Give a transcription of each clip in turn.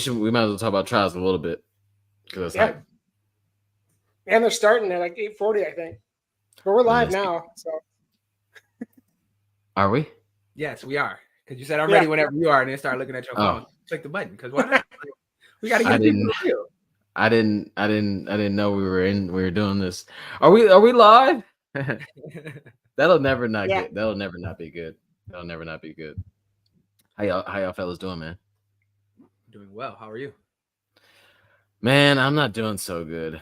we might as well talk about trials a little bit because it's Yeah, hype. and they're starting at like 8:40, I think. But we're live Let's see. now, so Are we? Yes, we are. Because you said I'm yeah. ready whenever you are, and then start looking at your phone. Oh, Click the button. Because why not? We got to I give people didn't. a feel. I didn't know we were doing this. Are we live? That'll never not Yeah. get. That'll never not be good. That'll never not be good. How y'all fellas doing, man? Doing well. How are you? Man, I'm not doing so good.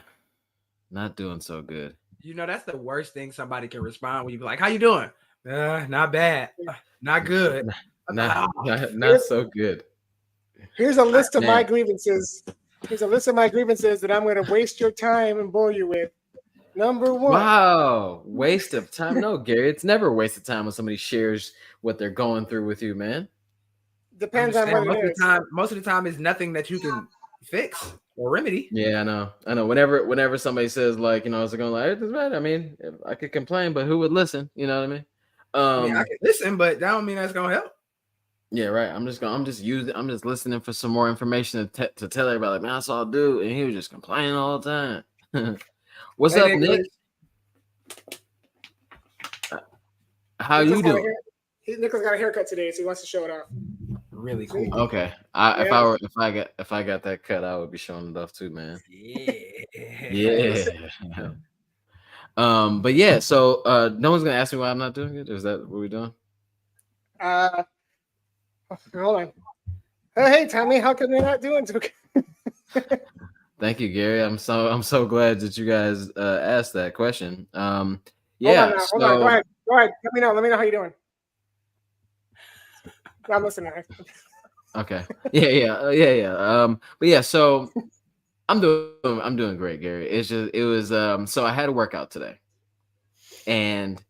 Not doing so good. You know, that's the worst thing somebody can respond when you be like, "How you doing?" Not bad. Not good. Not so good. Here's a list of my Man. grievances. Here's a list of my grievances that I'm going to waste your time and bore you with. Number one. Wow, waste of time. No, Gary, it's never a waste of time when somebody shares what they're going through with you, man. Depends on what most it of is. the time. Most of the time, is nothing that you can fix or remedy. Yeah, I know. Whenever somebody says like, it's going like, it doesn't matter. I mean, I could complain, but who would listen? You know what I mean? I mean, I can listen, but that don't mean that's gonna help. Yeah, right. I'm just listening for some more information to tell everybody. Like, man, I saw a dude, and he was just complaining all the time. What's up, Nick? How you doing? Nicholas got a haircut today, so he wants to show it off. Really cool. Okay. If I got that cut, I would be showing it off too, man. Yeah. But yeah, so no one's gonna ask me why I'm not doing it. Is that what we're doing? Hold on. Hey, Tommy, how come you're not doing so good? Thank you, Gary. I'm so glad that you guys asked that question. Yeah. Hold on. Go ahead. Let me know how you're doing. I'm listening. Okay. Yeah. But yeah, so I'm doing great, Gary. It was so I had a workout today, and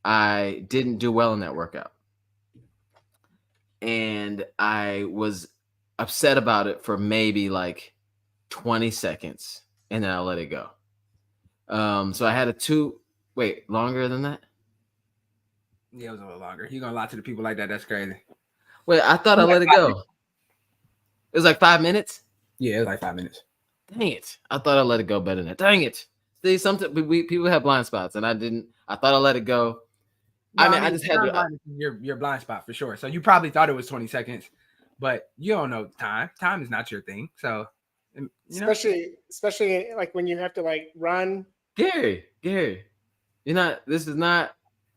I didn't do well in that workout, and I was upset about it for maybe like 20 seconds, and then I'll let it go. So I had longer than that. Yeah, it was a little longer. You gonna lie to the people like that? That's crazy. Wait, I thought I let it go. It was like 5 minutes. Yeah, it was like 5 minutes. Dang it! I thought I let it go better than that. Dang it! See, sometimes people have blind spots, and I didn't. I thought I let it go. No, I just had to. Your blind spot for sure. So you probably thought it was 20 seconds, but you don't know time. Time is not your thing. So, especially like when you have to like run. Gary, you're not. This is not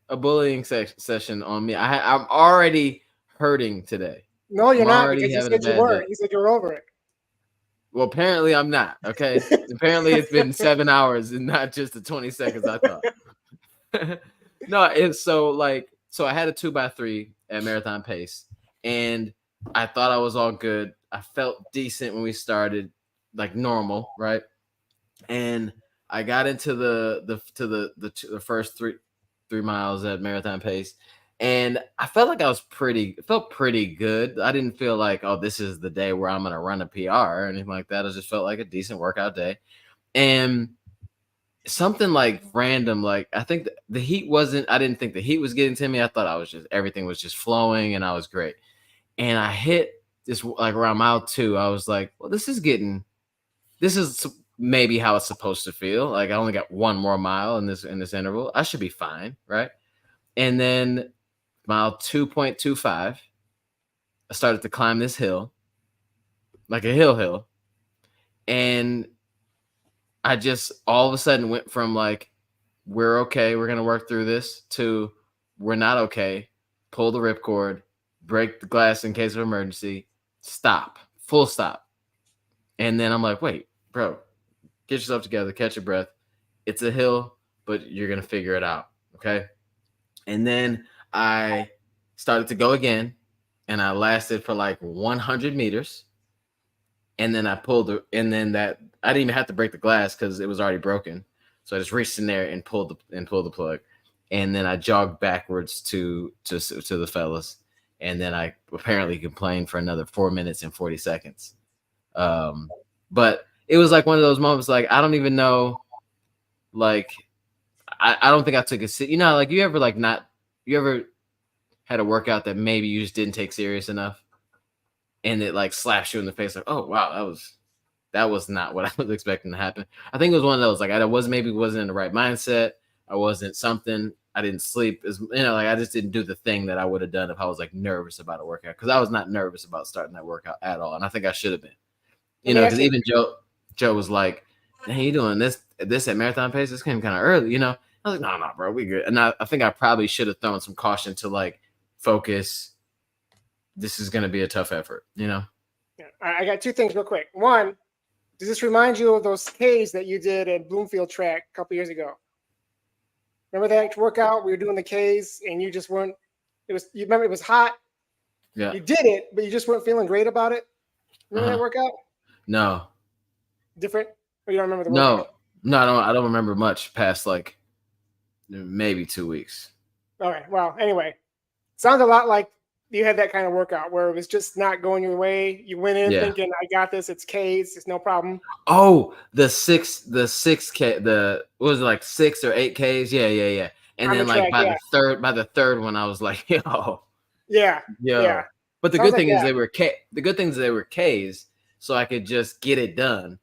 a bullying session on me. I'm already hurting today. No, you're not. Because you said you were. You said you're over it. Well, apparently I'm not. Okay. Apparently it's been 7 hours and not just the 20 seconds I thought. No, it's so I had a 2x3 at marathon pace, and I thought I was all good. I felt decent when we started, like normal, right? And I got into the first three miles at marathon pace, and I felt like it felt pretty good. I didn't feel like, oh, this is the day where I'm gonna run a PR or anything like that. I just felt like a decent workout day, and something like random, like I think the heat wasn't. I didn't think the heat was getting to me. I thought everything was just flowing, and I was great. And I hit this like around mile 2. I was like, well, this is maybe how it's supposed to feel. Like I only got one more mile in this interval. I should be fine, right? And then mile 2.25, I started to climb this hill, like a hill, and I just all of a sudden went from like, we're okay, we're gonna work through this, to we're not okay, pull the ripcord, break the glass in case of emergency, stop, full stop. And then I'm like, wait, bro, get yourself together, catch your breath. It's a hill, but you're gonna figure it out, okay? And then I started to go again, and I lasted for like 100 meters. And then I I didn't even have to break the glass because it was already broken. So I just reached in there and pulled the plug. And then I jogged backwards to the fellas. And then I apparently complained for another 4 minutes and 40 seconds. But it was like one of those moments, like, I don't even know, like, I don't think I took a sit. You know, like you ever had a workout that maybe you just didn't take serious enough? and it like slaps you in the face like, oh wow, that was not what I was expecting to happen. I think it was one of those like I wasn't in the right mindset. I wasn't something. I didn't sleep as like I just didn't do the thing that I would have done if I was like nervous about a workout, because I was not nervous about starting that workout at all, and I think I should have been. Because even Joe was like, "Hey, you doing this at marathon pace? This came kind of early." I was like, "No, bro, we good." And I think I probably should have thrown some caution to like focus. This is going to be a tough effort, Yeah, I got two things real quick. One, does this remind you of those Ks that you did at Bloomfield Track a couple years ago? Remember that workout? We were doing the Ks, and you just weren't. You remember it was hot. Yeah. You did it, but you just weren't feeling great about it. Remember that workout? No. Different? Or you don't remember the workout? No, I don't remember much past like maybe 2 weeks. All right. Well, anyway, sounds a lot like you had that kind of workout where it was just not going your way. You went in thinking, I got this. It's Ks. It's no problem. Oh, the 6K, what was it, like 6 or 8 Ks? Yeah. And then like by the third one, I was like, yo. Yeah. But the good thing is they were Ks, so I could just get it done.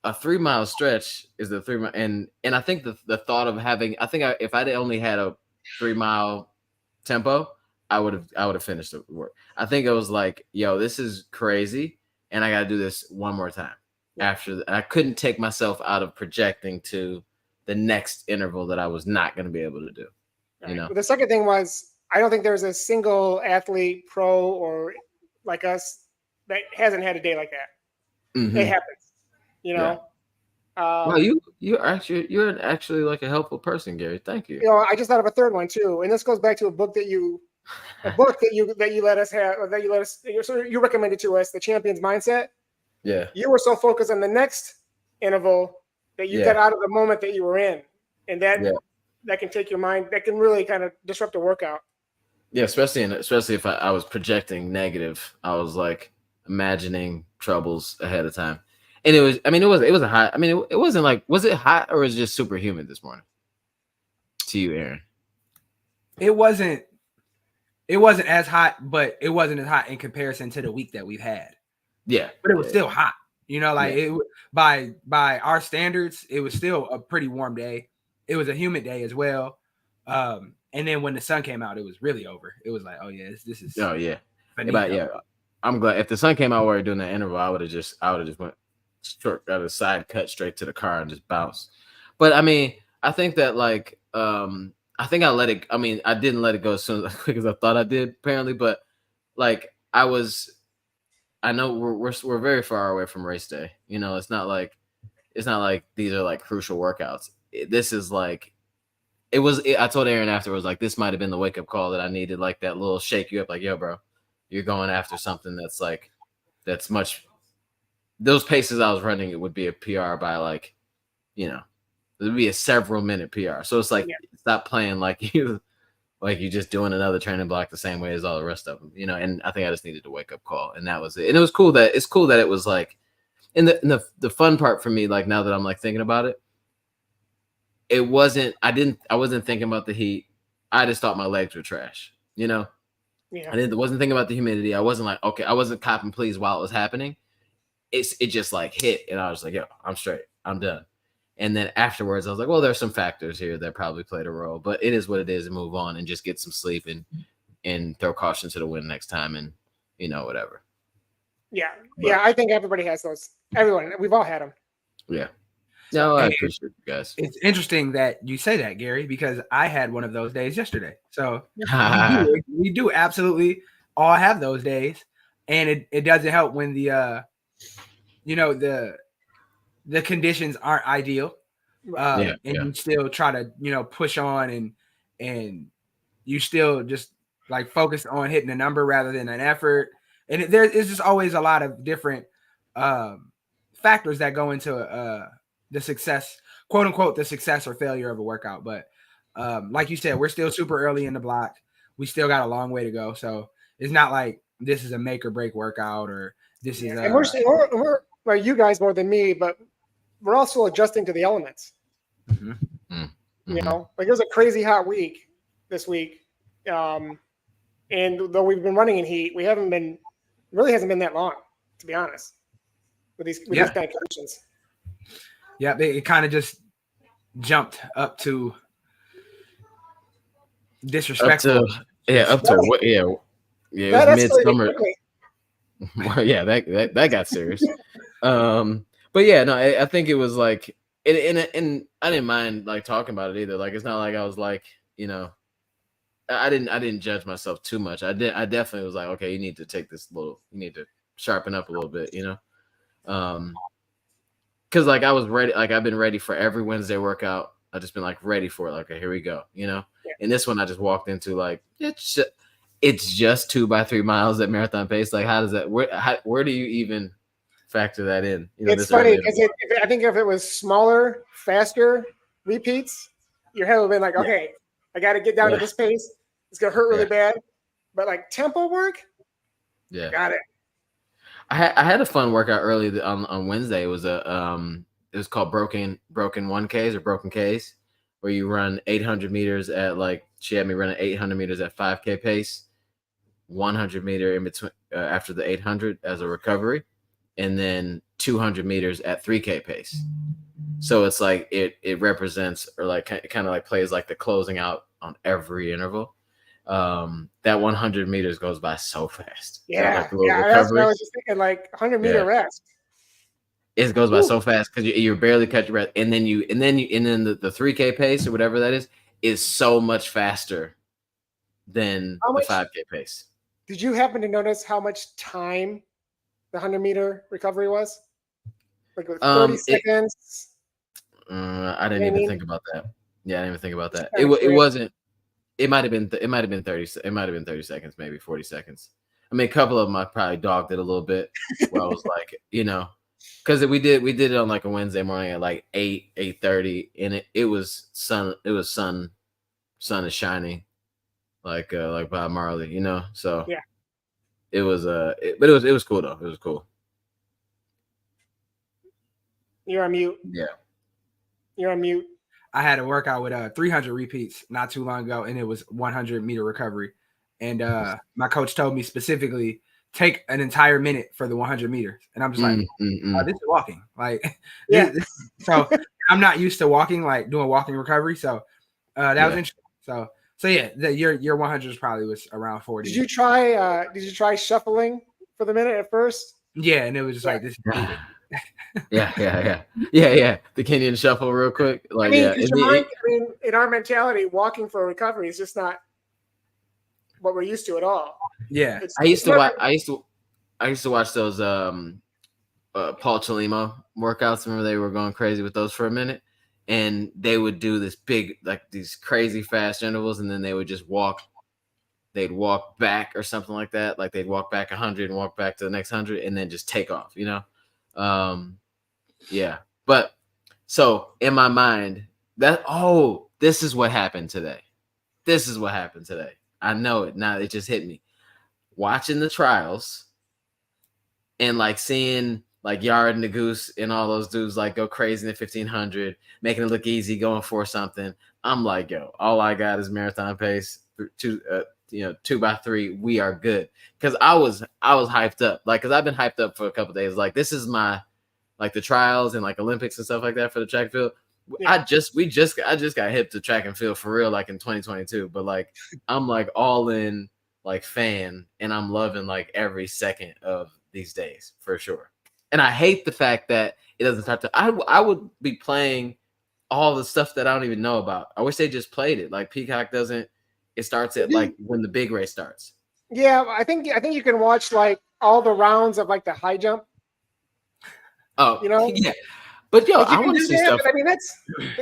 A 3 mile stretch is the 3 mile, and I think the thought of having, if I only had a 3 mile tempo, I would have finished the work. I think it was like, yo, this is crazy, and I got to do this one more time. After I couldn't take myself out of projecting to the next interval that I was not going to be able to do. Right. Well, the second thing was, I don't think there's a single athlete, pro or like us, that hasn't had a day like that. Mm-hmm. It happens. Well, you're actually like a helpful person, Gary. Thank you. I just thought of a third one too, and this goes back to a book that you let us have, or you recommended to us, The Champion's Mindset. Yeah. You were so focused on the next interval that you got out of the moment that you were in, and that can take your mind. That can really kind of disrupt a workout. Yeah, especially if I was projecting negative. I was like imagining troubles ahead of time. And it wasn't hot. I mean, it wasn't like, was it hot or was it just super humid this morning? To you, Aaron. It wasn't as hot, but it wasn't as hot in comparison to the week that we've had. Yeah. But it was still hot. It by our standards, it was still a pretty warm day. It was a humid day as well. And then when the sun came out, it was really over. It was like, oh yeah, this is. Oh yeah. I'm glad if the sun came out while we were doing that interval, I would have just went short, got a side cut straight to the car and just bounced. But I mean, I think that like, I think I let it. I mean, I didn't let it go as soon as quick as I thought I did, apparently. But like, I know we're very far away from race day. It's not like these are like crucial workouts. This is like, I told Aaron afterwards, like, this might have been the wake up call that I needed, like that little shake you up, like, yo, bro, you're going after something that's much. Those paces I was running, it would be a PR by like, it would be a several minute PR. So it's like, stop playing like you just doing another training block the same way as all the rest of them, and I think I just needed a wake up call, and that was it. And it's cool that it was like, and the fun part for me, like now that I'm like thinking about it, I wasn't thinking about the heat. I just thought my legs were trash, I wasn't thinking about the humidity. I wasn't like, okay, I wasn't copping please while it was happening. It just like hit, and I was like, yo, I'm straight, I'm done. And then afterwards, I was like, well, there's some factors here that probably played a role, but it is what it is, and move on and just get some sleep and throw caution to the wind next time, and whatever. Yeah. I think everybody has those. Everyone, we've all had them. Yeah. No, I appreciate you guys. It's interesting that you say that, Gary, because I had one of those days yesterday. So we do absolutely all have those days, and it doesn't help when the the conditions aren't ideal, and you still try to push on and you still just like focus on hitting a number rather than an effort, and there's just always a lot of different factors that go into the success, quote unquote, the success or failure of a workout. But like you said, we're still super early in the block. We still got a long way to go, so it's not like this is a make or break workout or this is. And we're well, you guys more than me, but we're also adjusting to the elements. Mm-hmm. Mm-hmm. Like it was a crazy hot week this week. And though we've been running in heat, we haven't been really hasn't been that long, to be honest, with these kind of conditions. Yeah, it kind of just jumped up to disrespectful. It was midsummer. Yeah, that got serious. But yeah, no, I think it was like, and I didn't mind like talking about it either. Like, it's not like I was like, you know, I didn't judge myself too much. I definitely was like, okay, you need to take this you need to sharpen up a little bit, you know. Because like I was ready, like I've been ready for every Wednesday workout. I just been like ready for it. Like, okay, here we go, you know. Yeah. And this one I just walked into like it's just 2 by 3 miles at marathon pace. Like, how does that? Where do you even factor that in? You know, it's funny because I think if it was smaller, faster repeats, your head would have been like, okay, I got to get down to this pace. It's gonna hurt really bad. But like tempo work, got it. I had a fun workout early on Wednesday. It was it was called broken 1Ks or broken Ks, where you run 800 meters at like, she had me running 800 meters at 5K pace, 100 meter in between after the 800 as a recovery, and then 200 meters at 3K pace. So it's like it represents, or like kind of like plays like the closing out on every interval. That 100 meters goes by so fast. Yeah, that's what I was just thinking, like 100-meter rest. It goes by so fast because you're barely catching breath, and then the 3K pace or whatever that is so much faster than the 5K pace. Did you happen to notice how much time the 100-meter recovery was? Like 30 seconds. I didn't even think about that. Yeah, I didn't even think about that. It wasn't. It might have been 30. It might have been 30 seconds, maybe 40 seconds. I mean, a couple of them I probably dogged it a little bit. Where I was like, you know, because we did it on like a Wednesday morning at like 8:30, and it was sun. It was sun is shining, like Bob Marley, you know. So yeah, it was but it was cool though. It was cool. You're on mute. Yeah, you're on mute. I had a workout with 300 repeats not too long ago, and it was 100-meter recovery. And my coach told me specifically, take an entire minute for the 100 meters. And I'm just like, oh, this is walking. Like, so I'm not used to walking, like doing walking recovery. So that was interesting. So yeah, your 100s probably was around 40. Did you try shuffling for the minute at first? Yeah, and it was just like this. Yeah. The Kenyan shuffle, real quick. Like, in our mentality, walking for recovery is just not what we're used to at all. Yeah, I used to watch those Paul Chelimo workouts. Remember, they were going crazy with those for a minute, and they would do this big, like these crazy fast intervals, and then they would just walk. They'd walk back or something like that. Like they'd walk back 100 and walk back to the next 100, and then just take off. You know. Yeah, but so in my mind this is what happened today. I know it now. It just hit me watching the trials and like seeing like Yard and the Goose and all those dudes like go crazy in the 1500, making it look easy, going for something. I'm like, yo, all I got is marathon pace, 2 by 3. We are good. Cause I was hyped up. Like, cause I've been hyped up for a couple of days. Like, this is my, like the trials and like Olympics and stuff like that for the track and field. Yeah. I just got hip to track and field for real, like in 2022. But like, I'm like all in like fan, and I'm loving like every second of these days for sure. And I hate the fact that it doesn't start to. I would be playing all the stuff that I don't even know about. I wish they just played it. Like Peacock doesn't. It starts at like when the big race starts. Yeah, I think you can watch like all the rounds of like the high jump. Oh, you know, yeah. But yo, I want to see stuff. I mean,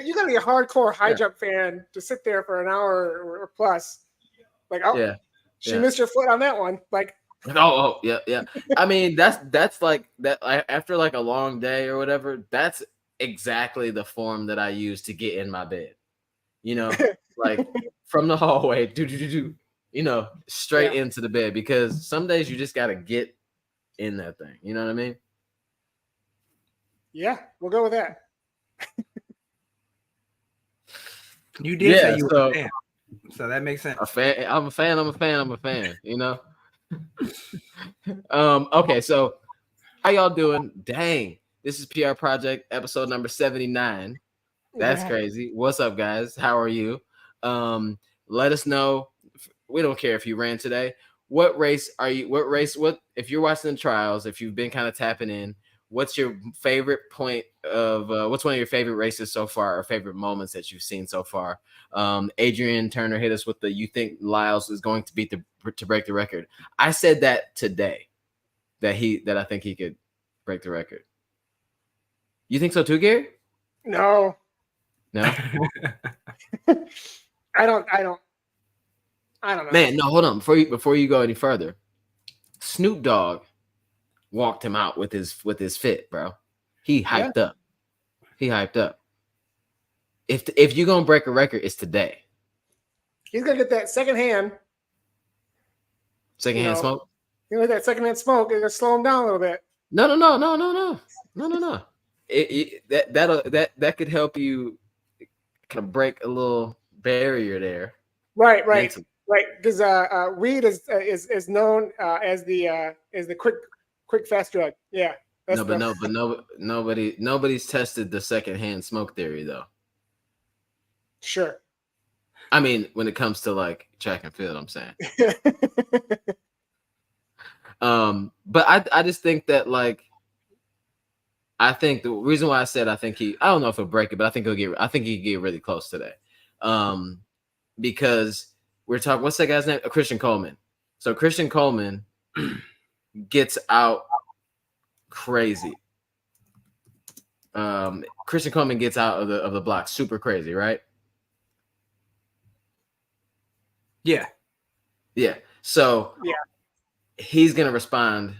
you gotta be a hardcore high jump fan to sit there for an hour or plus. Like, she missed her foot on that one. Like, yeah. I mean, that's like that after like a long day or whatever. That's exactly the form that I use to get in my bed. You know, like from the hallway, you know, straight into the bed, because some days you just gotta get in that thing. You know what I mean? Yeah, we'll go with that. You did say you were a fan, so that makes sense. I'm a fan. You know. Okay, so how y'all doing? Dang, this is PR Project episode number 79. That's crazy. What's up, guys? How are you? Let us know. We don't care if you ran today. What race are you? What if you're watching the trials? If you've been kind of tapping in, what's your favorite point of? What's one of your favorite races so far, or favorite moments that you've seen so far? Adrian Turner hit us with the. You think Lyles is going to to break the record? I said that today. That I think he could break the record. You think so too, Gary? No. No. I don't know. Man, no, hold on. Before you go any further, Snoop Dogg walked him out with his fit, bro. He hyped up. He hyped up. If you're gonna break a record, it's today. He's gonna get that secondhand Secondhand smoke. You know that secondhand smoke is gonna slow him down a little bit. No. That could help you kind of break a little barrier there. Right. Because weed is known as the quick fast drug. Yeah. Nobody's tested the secondhand smoke theory though. Sure. I mean, when it comes to like track and field, I'm saying. But I just think that like I think the reason why I said I don't know if he'll break it, but I think he can get really close today. Because we're talking, what's that guy's name? Christian Coleman. So Christian Coleman gets out crazy. Christian Coleman gets out of the block super crazy, right? Yeah. So he's gonna respond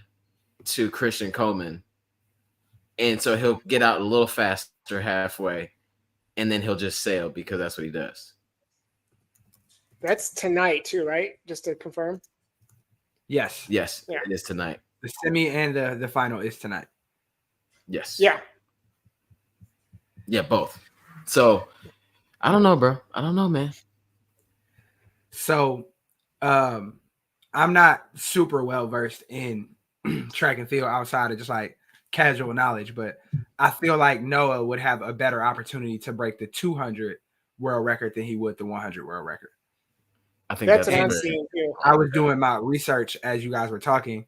to Christian Coleman, and so he'll get out a little faster halfway, and then he'll just sail because that's what he does. That's tonight too, right? Just to confirm. Yes. Yeah. It is tonight. The semi and the final is tonight. Yes. Yeah, both. So I don't know, bro. I don't know, man. So I'm not super well versed in track and field outside of just like casual knowledge, but I feel like Noah would have a better opportunity to break the 200 world record than he would the 100 world record. I think that's what I'm seeing too. I was doing my research as you guys were talking,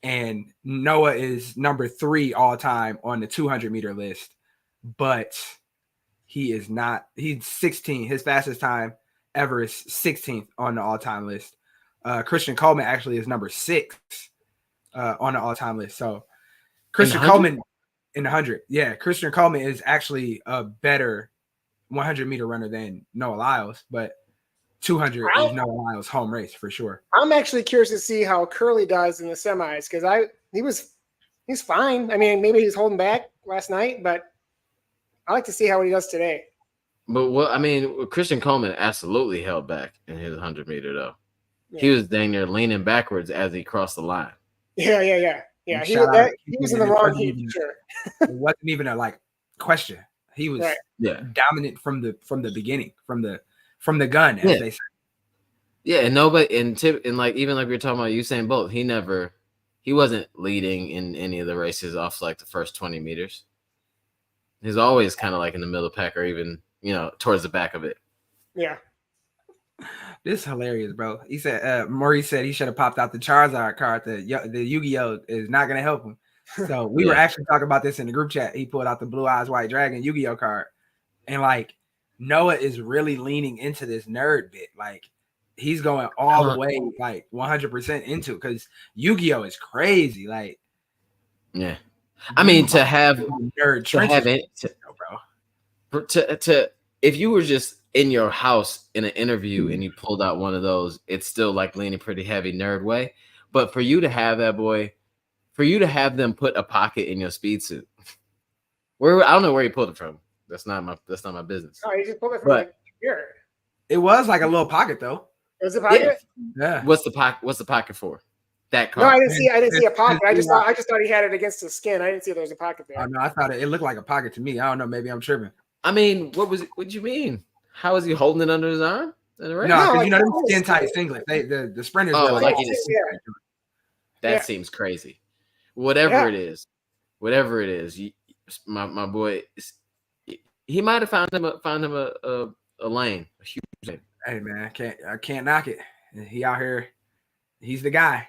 and Noah is number 3 all time on the 200 meter list, but he is not. He's 16. His fastest time ever is 16th on the all time list. Christian Coleman actually is number 6 on the all time list. So Christian Coleman in the 100, Christian Coleman is actually a better 100 meter runner than Noah Lyles, but 200 is Noah Lyles' home race for sure. I'm actually curious to see how Curly does in the semis because he's fine. I mean, maybe he's holding back last night, but I like to see how he does today. But Christian Coleman absolutely held back in his 100 meter though. Yeah. He was dang near leaning backwards as he crossed the line. Yeah. He was in the wrong heat for sure. It wasn't even a question. He was dominant from the beginning, from the gun, as they say. Yeah, and nobody even like we were talking about Usain Bolt, he wasn't leading in any of the races off like the first 20 meters. He's always kind of like in the middle of the pack or even, towards the back of it. Yeah. This is hilarious, bro. He said Maurice said he should have popped out the Charizard card. The Yu-Gi-Oh is not gonna help him. So we were actually talking about this in the group chat. He pulled out the Blue Eyes White Dragon Yu-Gi-Oh card. And like Noah is really leaning into this nerd bit. Like he's going all the way like 100% into it because Yu-Gi-Oh is crazy. Like, yeah. I mean, to have nerd to if you were just in your house in an interview and you pulled out one of those, it's still like leaning pretty heavy nerd way. But for you to have that have them put a pocket in your speed suit, I don't know where you pulled it from. That's not my business. Oh, you just pulled it from here. It was like a little pocket though. It was a pocket? Yeah. What's the pocket for? That card. No, I didn't see a pocket. I just thought he had it against the skin. I didn't see there was a pocket there. Oh, no, I thought it looked like a pocket to me. I don't know. Maybe I'm tripping. I mean, what was it? What do you mean? How is he holding it under his arm? No, because them skin tight singlets. The sprinters were that seems crazy. Whatever it is, my boy, he might have found him a lane, a huge lane. Hey man, I can't knock it. He out here, he's the guy.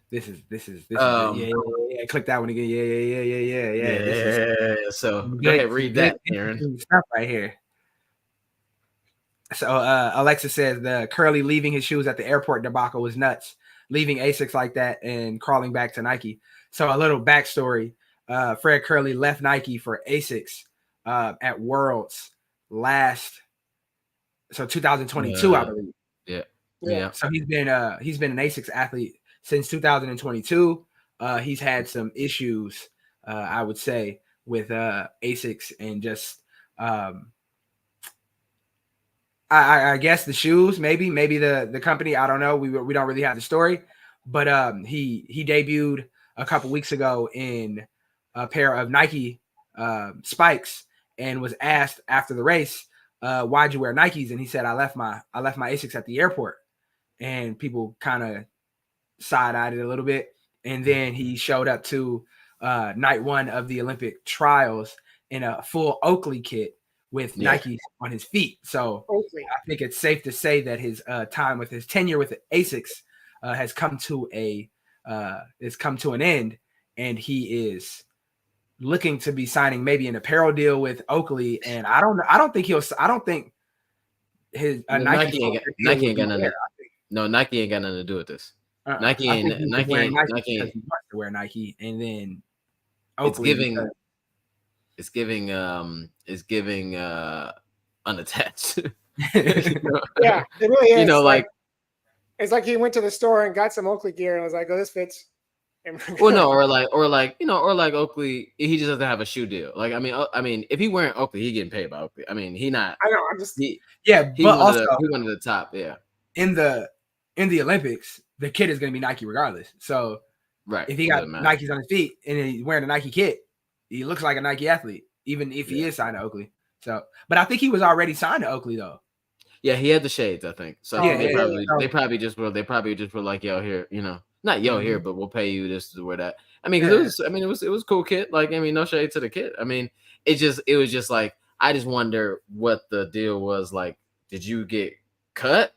This is yeah. Click that one again. Yeah. So go ahead, read that, Aaron. Stuff right here. So Alexa says the Curly leaving his shoes at the airport debacle was nuts. Leaving Asics like that and crawling back to Nike. So a little backstory: Fred Curly left Nike for Asics at Worlds last, so 2022, I believe. Yeah. So he's been an Asics athlete since 2022. He's had some issues, I would say, with Asics and just I guess the shoes, maybe the company. I don't know. We don't really have the story, but he debuted a couple weeks ago in a pair of Nike spikes and was asked after the race, "Why'd you wear Nikes?" And he said, "I left my Asics at the airport," and people kind of side-eyed it a little bit. And then he showed up to night one of the Olympic trials in a full Oakley kit with Nike on his feet. So I think it's safe to say that his tenure with the Asics has come to an end, and he is looking to be signing maybe an apparel deal with Oakley. And I don't think his Nike ain't got nothing. No, Nike ain't got nothing to do with this. Nike wants to wear Nike, and then Oakley it's giving unattached. Yeah, it really is. You know, like it's like he went to the store and got some Oakley gear and was like, "Oh, this fits." Well, no, or like Oakley, he just doesn't have a shoe deal. Like, I mean, if he wearing Oakley, he getting paid by Oakley. I mean, he not. I know. I'm just. He also wanted the top. Yeah. In the Olympics, the kit is going to be Nike regardless. So, right, if he got Nikes on his feet and he's wearing a Nike kit, he looks like a Nike athlete, even if he is signed to Oakley. So, but I think he was already signed to Oakley though. Yeah, he had the shades, I think. So they probably just were like, "Yo, here, not yo here, but we'll pay you this to wear that." I mean, because it was cool kit. Like, I mean, no shade to the kit. I mean, it was just like, I just wonder what the deal was. Like, did you get cut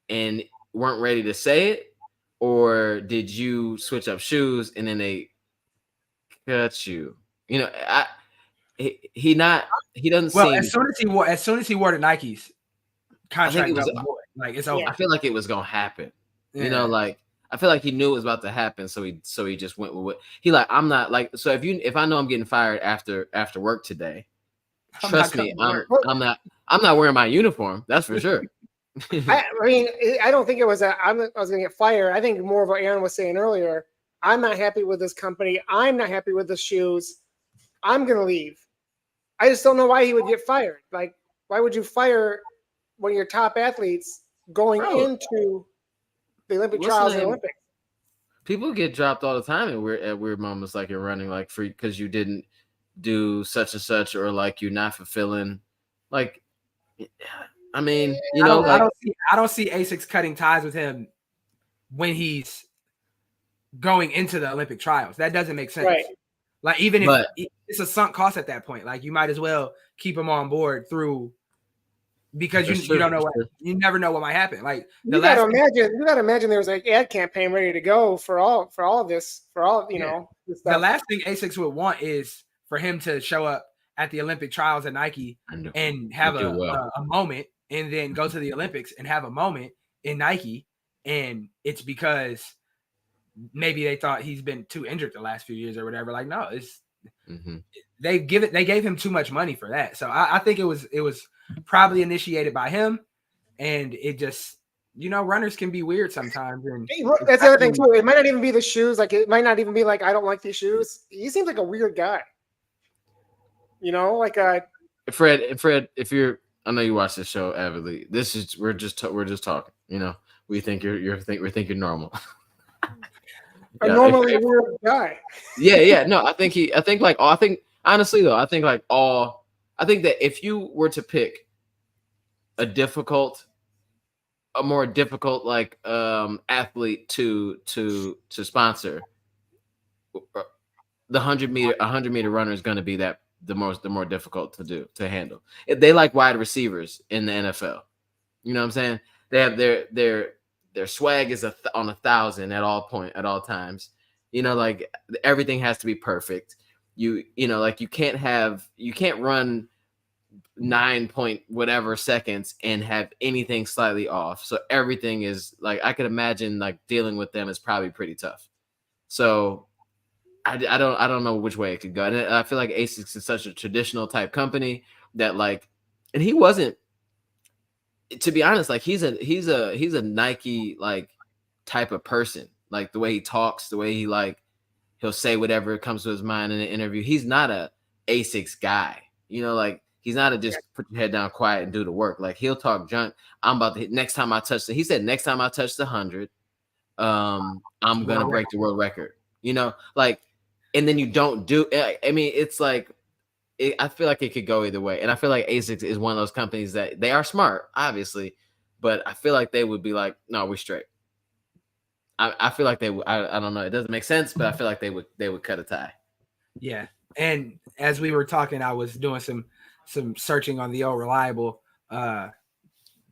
and weren't ready to say it, or did you switch up shoes and then they cut you? He doesn't seem. As soon as he wore the Nikes, contract was like it's over. I feel like it was gonna happen. Yeah. Like I feel like he knew it was about to happen, so he just went with what he like. I'm not like, so if I know I'm getting fired after work today, trust me, I'm not wearing my uniform. That's for sure. I mean, I don't think it was I was gonna get fired. I think more of what Aaron was saying earlier. I'm not happy with this company. I'm not happy with the shoes. I'm gonna leave. I just don't know why he would get fired. Like, why would you fire one of your top athletes going into the Olympic trials and Olympics? People get dropped all the time at weird moments, like you're running like free because you didn't do such and such, or like you're not fulfilling. Like, I mean, I don't see Asics cutting ties with him when he's going into the Olympic trials. That doesn't make sense. Right. Like, even if it's a sunk cost at that point, like you might as well keep him on board through, because you don't know you never know what might happen. Like you gotta imagine there was like ad campaign ready to go for all of this, know. The last thing Asics would want is for him to show up at the Olympic trials at Nike and have a moment, and then go to the Olympics and have a moment in Nike, and it's because maybe they thought he's been too injured the last few years or whatever. Like, no, it's they gave him too much money for that. So I think it was probably initiated by him, and it just, runners can be weird sometimes. And that's the other thing too. It might not even be the shoes. Like, it might not even be like, I don't like these shoes. He seems like a weird guy. Like Fred, if you're, I know you watch this show avidly. We're just talking. We think you're normal. A normally weird guy. Yeah. No, I think honestly though, I think that if you were to pick a difficult a more difficult like athlete to sponsor, the 100-meter runner is going to be that the more difficult to handle. If they like wide receivers in the NFL, you know what I'm saying? They have their swag is on 1,000 at all times. You know, like everything has to be perfect. You know, like you can't run 9 point whatever seconds and have anything slightly off. So everything is like, I could imagine like dealing with them is probably pretty tough. So I don't know which way it could go. And I feel like ASICS is such a traditional type company that like, and he wasn't, to be honest, like he's a Nike like type of person. Like the way he talks, the way he like, he'll say whatever comes to his mind in an interview. He's not a ASICS guy, you know, like he's not a just put your head down quiet and do the work. Like he'll talk junk. I'm about to hit next time I touch he said next time I touch the 100, I'm gonna break the world record. You know, like, and then you don't do. I mean, it's like I feel like it could go either way, and I feel like ASICS is one of those companies that they are smart, obviously, but I feel like they would be like, no, we're straight. I feel like they would. I don't know. It doesn't make sense, but I feel like they would cut a tie. Yeah, and as we were talking, I was doing some searching on the old reliable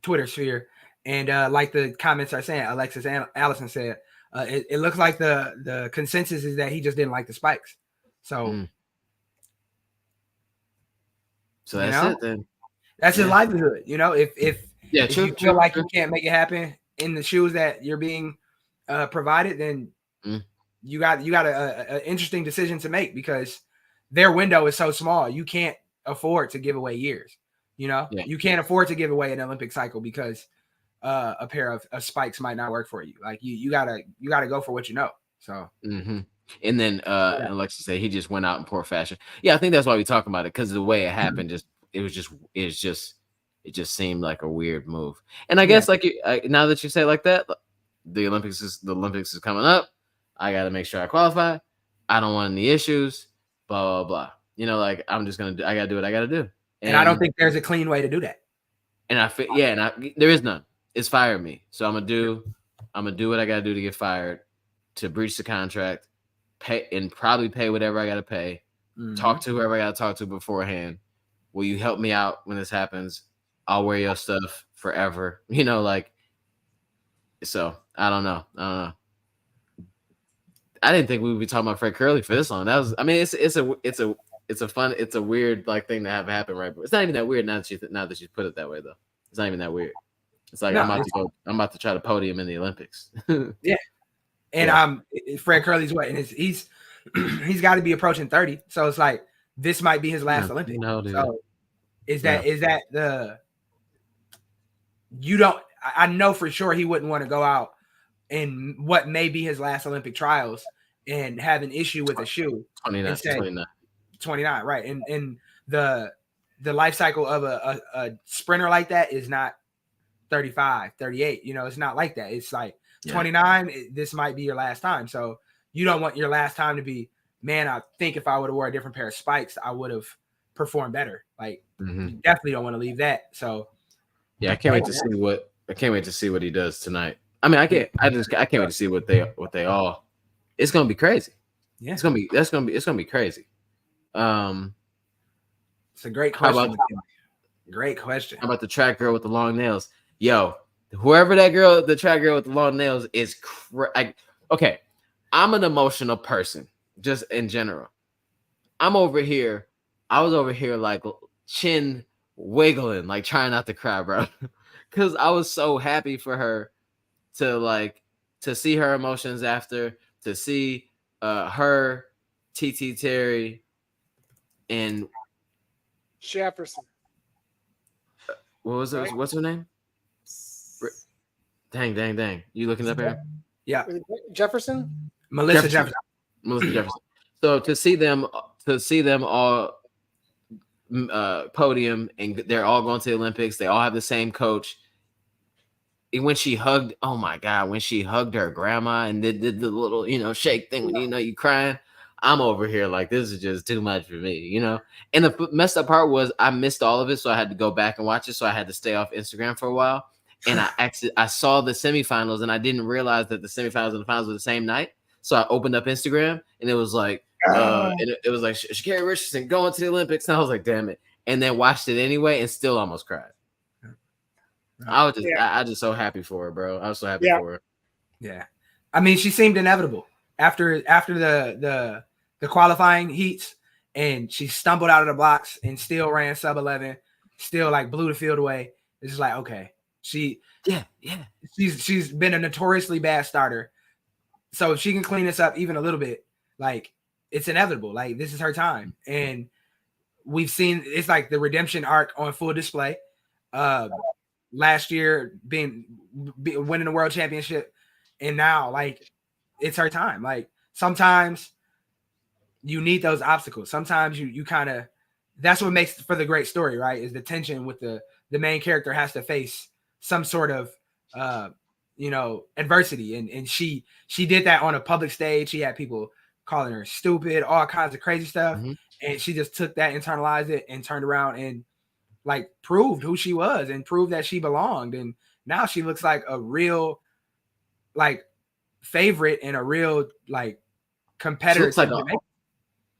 Twitter sphere, and like the comments are saying, Alexis Allison said, it looks like the consensus is that he just didn't like the spikes. So, so that's it then. That's his livelihood. You know, if you feel like you can't make it happen in the shoes that you're being provided, then you got an interesting decision to make, because their window is so small. You can't afford to give away years. You know, you can't afford to give away an Olympic cycle because a pair of spikes might not work for you. Like you gotta go for what you know. So and then Alexis said he just went out in poor fashion. Yeah, I think that's why we talk about it, because the way it happened, it just seemed like a weird move. And I guess like now that you say it like that, the Olympics is coming up. I got to make sure I qualify. I don't want any issues. Blah blah blah. You know, like I'm just gonna I gotta do what I gotta do. And I don't think there's a clean way to do that. And I feel there is none. It's fire me. So I'm gonna do what I gotta do to get fired, to breach the contract, pay and probably pay whatever I gotta pay. Talk to whoever I gotta talk to beforehand. Will you help me out when this happens? I'll wear your stuff forever. You know, like, so I don't know. I didn't think we would be talking about Fred Curley for this long. That was, I mean, it's a weird like thing to have happen, right? But it's not even that weird now that you put it that way, though. It's not even that weird. It's like I'm about to try to podium in the Olympics. Yeah, and Fred Curley's what, and he's got to be approaching 30, so it's like this might be his last Olympics. No, dude. So is that the you don't? I know for sure he wouldn't want to go out in what may be his last Olympic trials and have an issue with a shoe. 29, right? And the life cycle of a sprinter like that is not 35, 38. You know, it's not like that. It's like 29. This might be your last time. So you don't want your last time to be, man, I think if I would have wore a different pair of spikes, I would have performed better. Like, you definitely don't want to leave that. So yeah, I can't wait to see what he does tonight. I mean, I can't wait to see what they all. It's gonna be crazy. Yeah, it's gonna be crazy. It's a great question. Great question. How about the track girl with the long nails? Yo, whoever the track girl with the long nails is okay. I'm an emotional person, just in general. I was over here like chin wiggling, like trying not to cry, bro. Because I was so happy for her to see her emotions after, to see her, TT Terry, and Jefferson. What was it? What's her name? Dang. You looking up here? Yeah. Jefferson? Melissa Jefferson. So to see them all podium, and they're all going to the Olympics. They all have the same coach. And when she hugged, oh my God, when she hugged her grandma and did the little, shake thing when you crying, I'm over here like, this is just too much for me, And the messed up part was I missed all of it, so I had to go back and watch it. So I had to stay off Instagram for a while. and I saw the semifinals, and I didn't realize that the semifinals and the finals were the same night. So I opened up Instagram, and it was like, it was like Sha'Carri Richardson going to the Olympics, and I was like, damn it, and then watched it anyway, and still almost cried. I was just so happy for her, bro. I was so happy for her. Yeah, I mean, she seemed inevitable after the qualifying heats, and she stumbled out of the blocks and still ran sub 11, still like blew the field away. It's just like, okay, she's been a notoriously bad starter, so if she can clean this up even a little bit, like it's inevitable. Like this is her time, and we've seen it's like the redemption arc on full display. Last year winning the world championship, and now like it's her time. Like sometimes you need those obstacles. Sometimes you kind of, that's what makes for the great story, right? Is the tension with the main character has to face some sort of adversity, and she did that on a public stage. She had people calling her stupid, all kinds of crazy stuff, and she just took that, internalized it, and turned around and like proved who she was and proved that she belonged. And now she looks like a real like favorite and a real like competitor.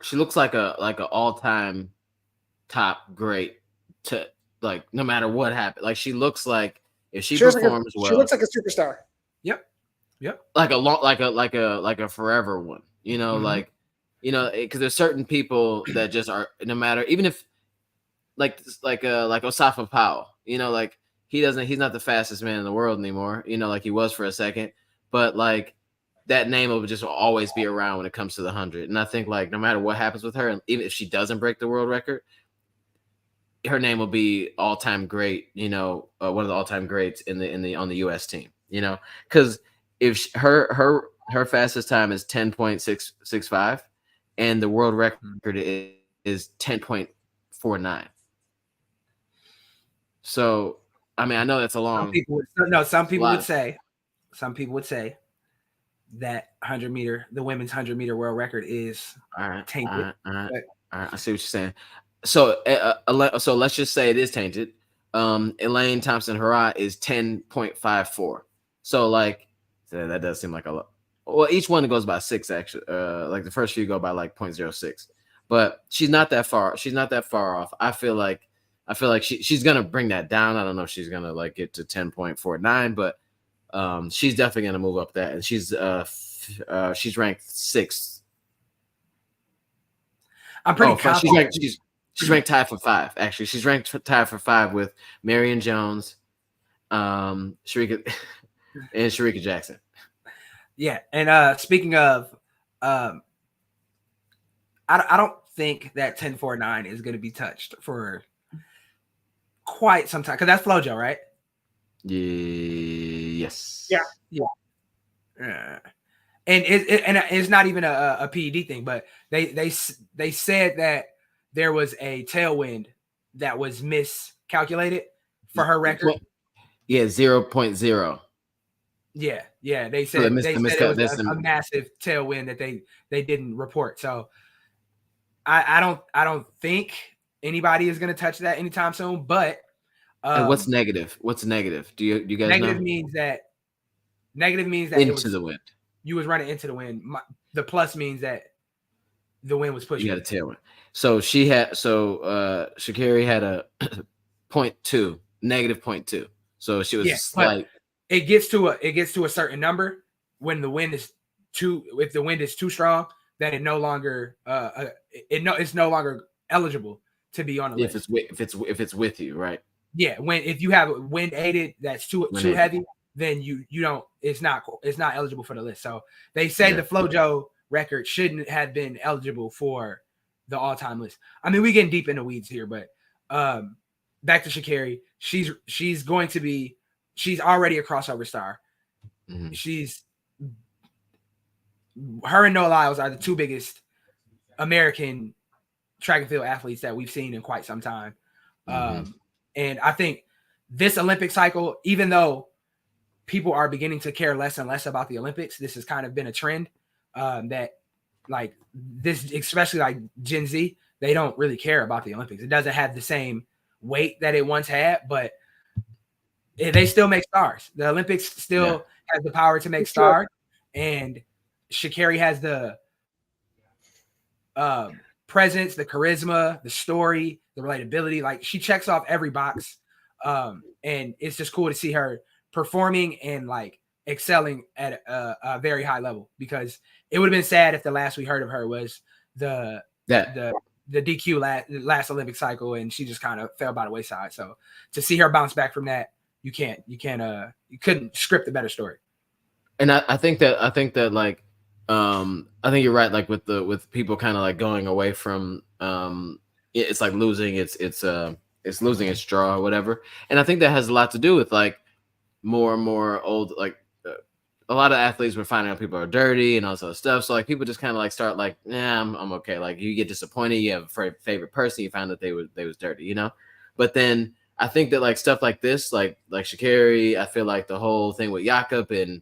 She looks like an all-time top great to like no matter what happened. Like she looks like if she performs well. She looks like a superstar. Yep. Like a forever one. Like because there's certain people that just are no matter, even if like Osama Powell, like he's not the fastest man in the world anymore, like he was for a second, but like that name will just always be around when it comes to the 100. And I think like no matter what happens with her, and even if she doesn't break the world record, her name will be all-time great, one of the all-time greats on the US team, because if her fastest time is 10.665 and the world record is 10.49. So, I mean, I know that's a long. Some people would say that 100 meter, the women's 100 meter world record is tainted. All right. I see what you're saying. So, so let's just say it is tainted. Elaine Thompson-Herah is 10.54. So, like, that does seem like a lot. Well, each one goes by 6 actually. Like the first few go by like 0.06, but she's not that far. She's not that far off. I feel like she's gonna bring that down. I don't know if she's gonna like get to 10.49, but she's definitely gonna move up that, and she's ranked 6th. I'm pretty confident. She's ranked tied for 5. Actually, she's ranked tied for 5 with Marion Jones, Shericka Jackson. Yeah, and speaking of, I don't think that 10.49 is going to be touched for quite some time, because that's FloJo, right? Yes. Yeah. And it's not even a PED thing, but they said that there was a tailwind that was miscalculated for her record. Yeah, 0.0. Yeah. They said, it was a massive tailwind that they didn't report. So I don't think anybody is going to touch that anytime soon. But and what's negative? What's negative? Do you guys know? Negative means that into the wind. You was running into the wind. The plus means that the wind was pushing. You got a tailwind. So Sha'Carri had a -0.2. So she was slight. It gets to a certain number when the wind is if the wind is too strong, then it no longer it's no longer eligible to be on the list. If it's with you, right? Yeah, if you have wind aided that's too heavy, then you don't, it's not eligible for the list. So they say the FloJo record shouldn't have been eligible for the all-time list. I mean, we getting deep in the weeds here, but back to Sha'Carri, she's already a crossover star. Mm-hmm. Her and Noah Lyles are the two biggest American track and field athletes that we've seen in quite some time. Mm-hmm. And I think this Olympic cycle, even though people are beginning to care less and less about the Olympics, this has kind of been a trend that like this, especially like Gen Z, they don't really care about the Olympics. It doesn't have the same weight that it once had, but they still make stars. The Olympics still has the power to make stars, and Sha'Carri has the presence, the charisma, the story, the relatability. Like she checks off every box, and it's just cool to see her performing and like excelling at a very high level. Because it would have been sad if the last we heard of her was the DQ last Olympic cycle, and she just kind of fell by the wayside. So to see her bounce back from that, you couldn't script a better story. And I think that like I think you're right, like with people kind of like going away from it's like losing it's losing its draw or whatever. And I think that has a lot to do with like more and more old, like a lot of athletes were finding out people are dirty and all this other stuff. So like people just kind of like start like, I'm okay. Like you get disappointed, you have a favorite person, you found that they was dirty, you know? But then I think that like stuff like this, like Sha'Carri, I feel like the whole thing with Jakob and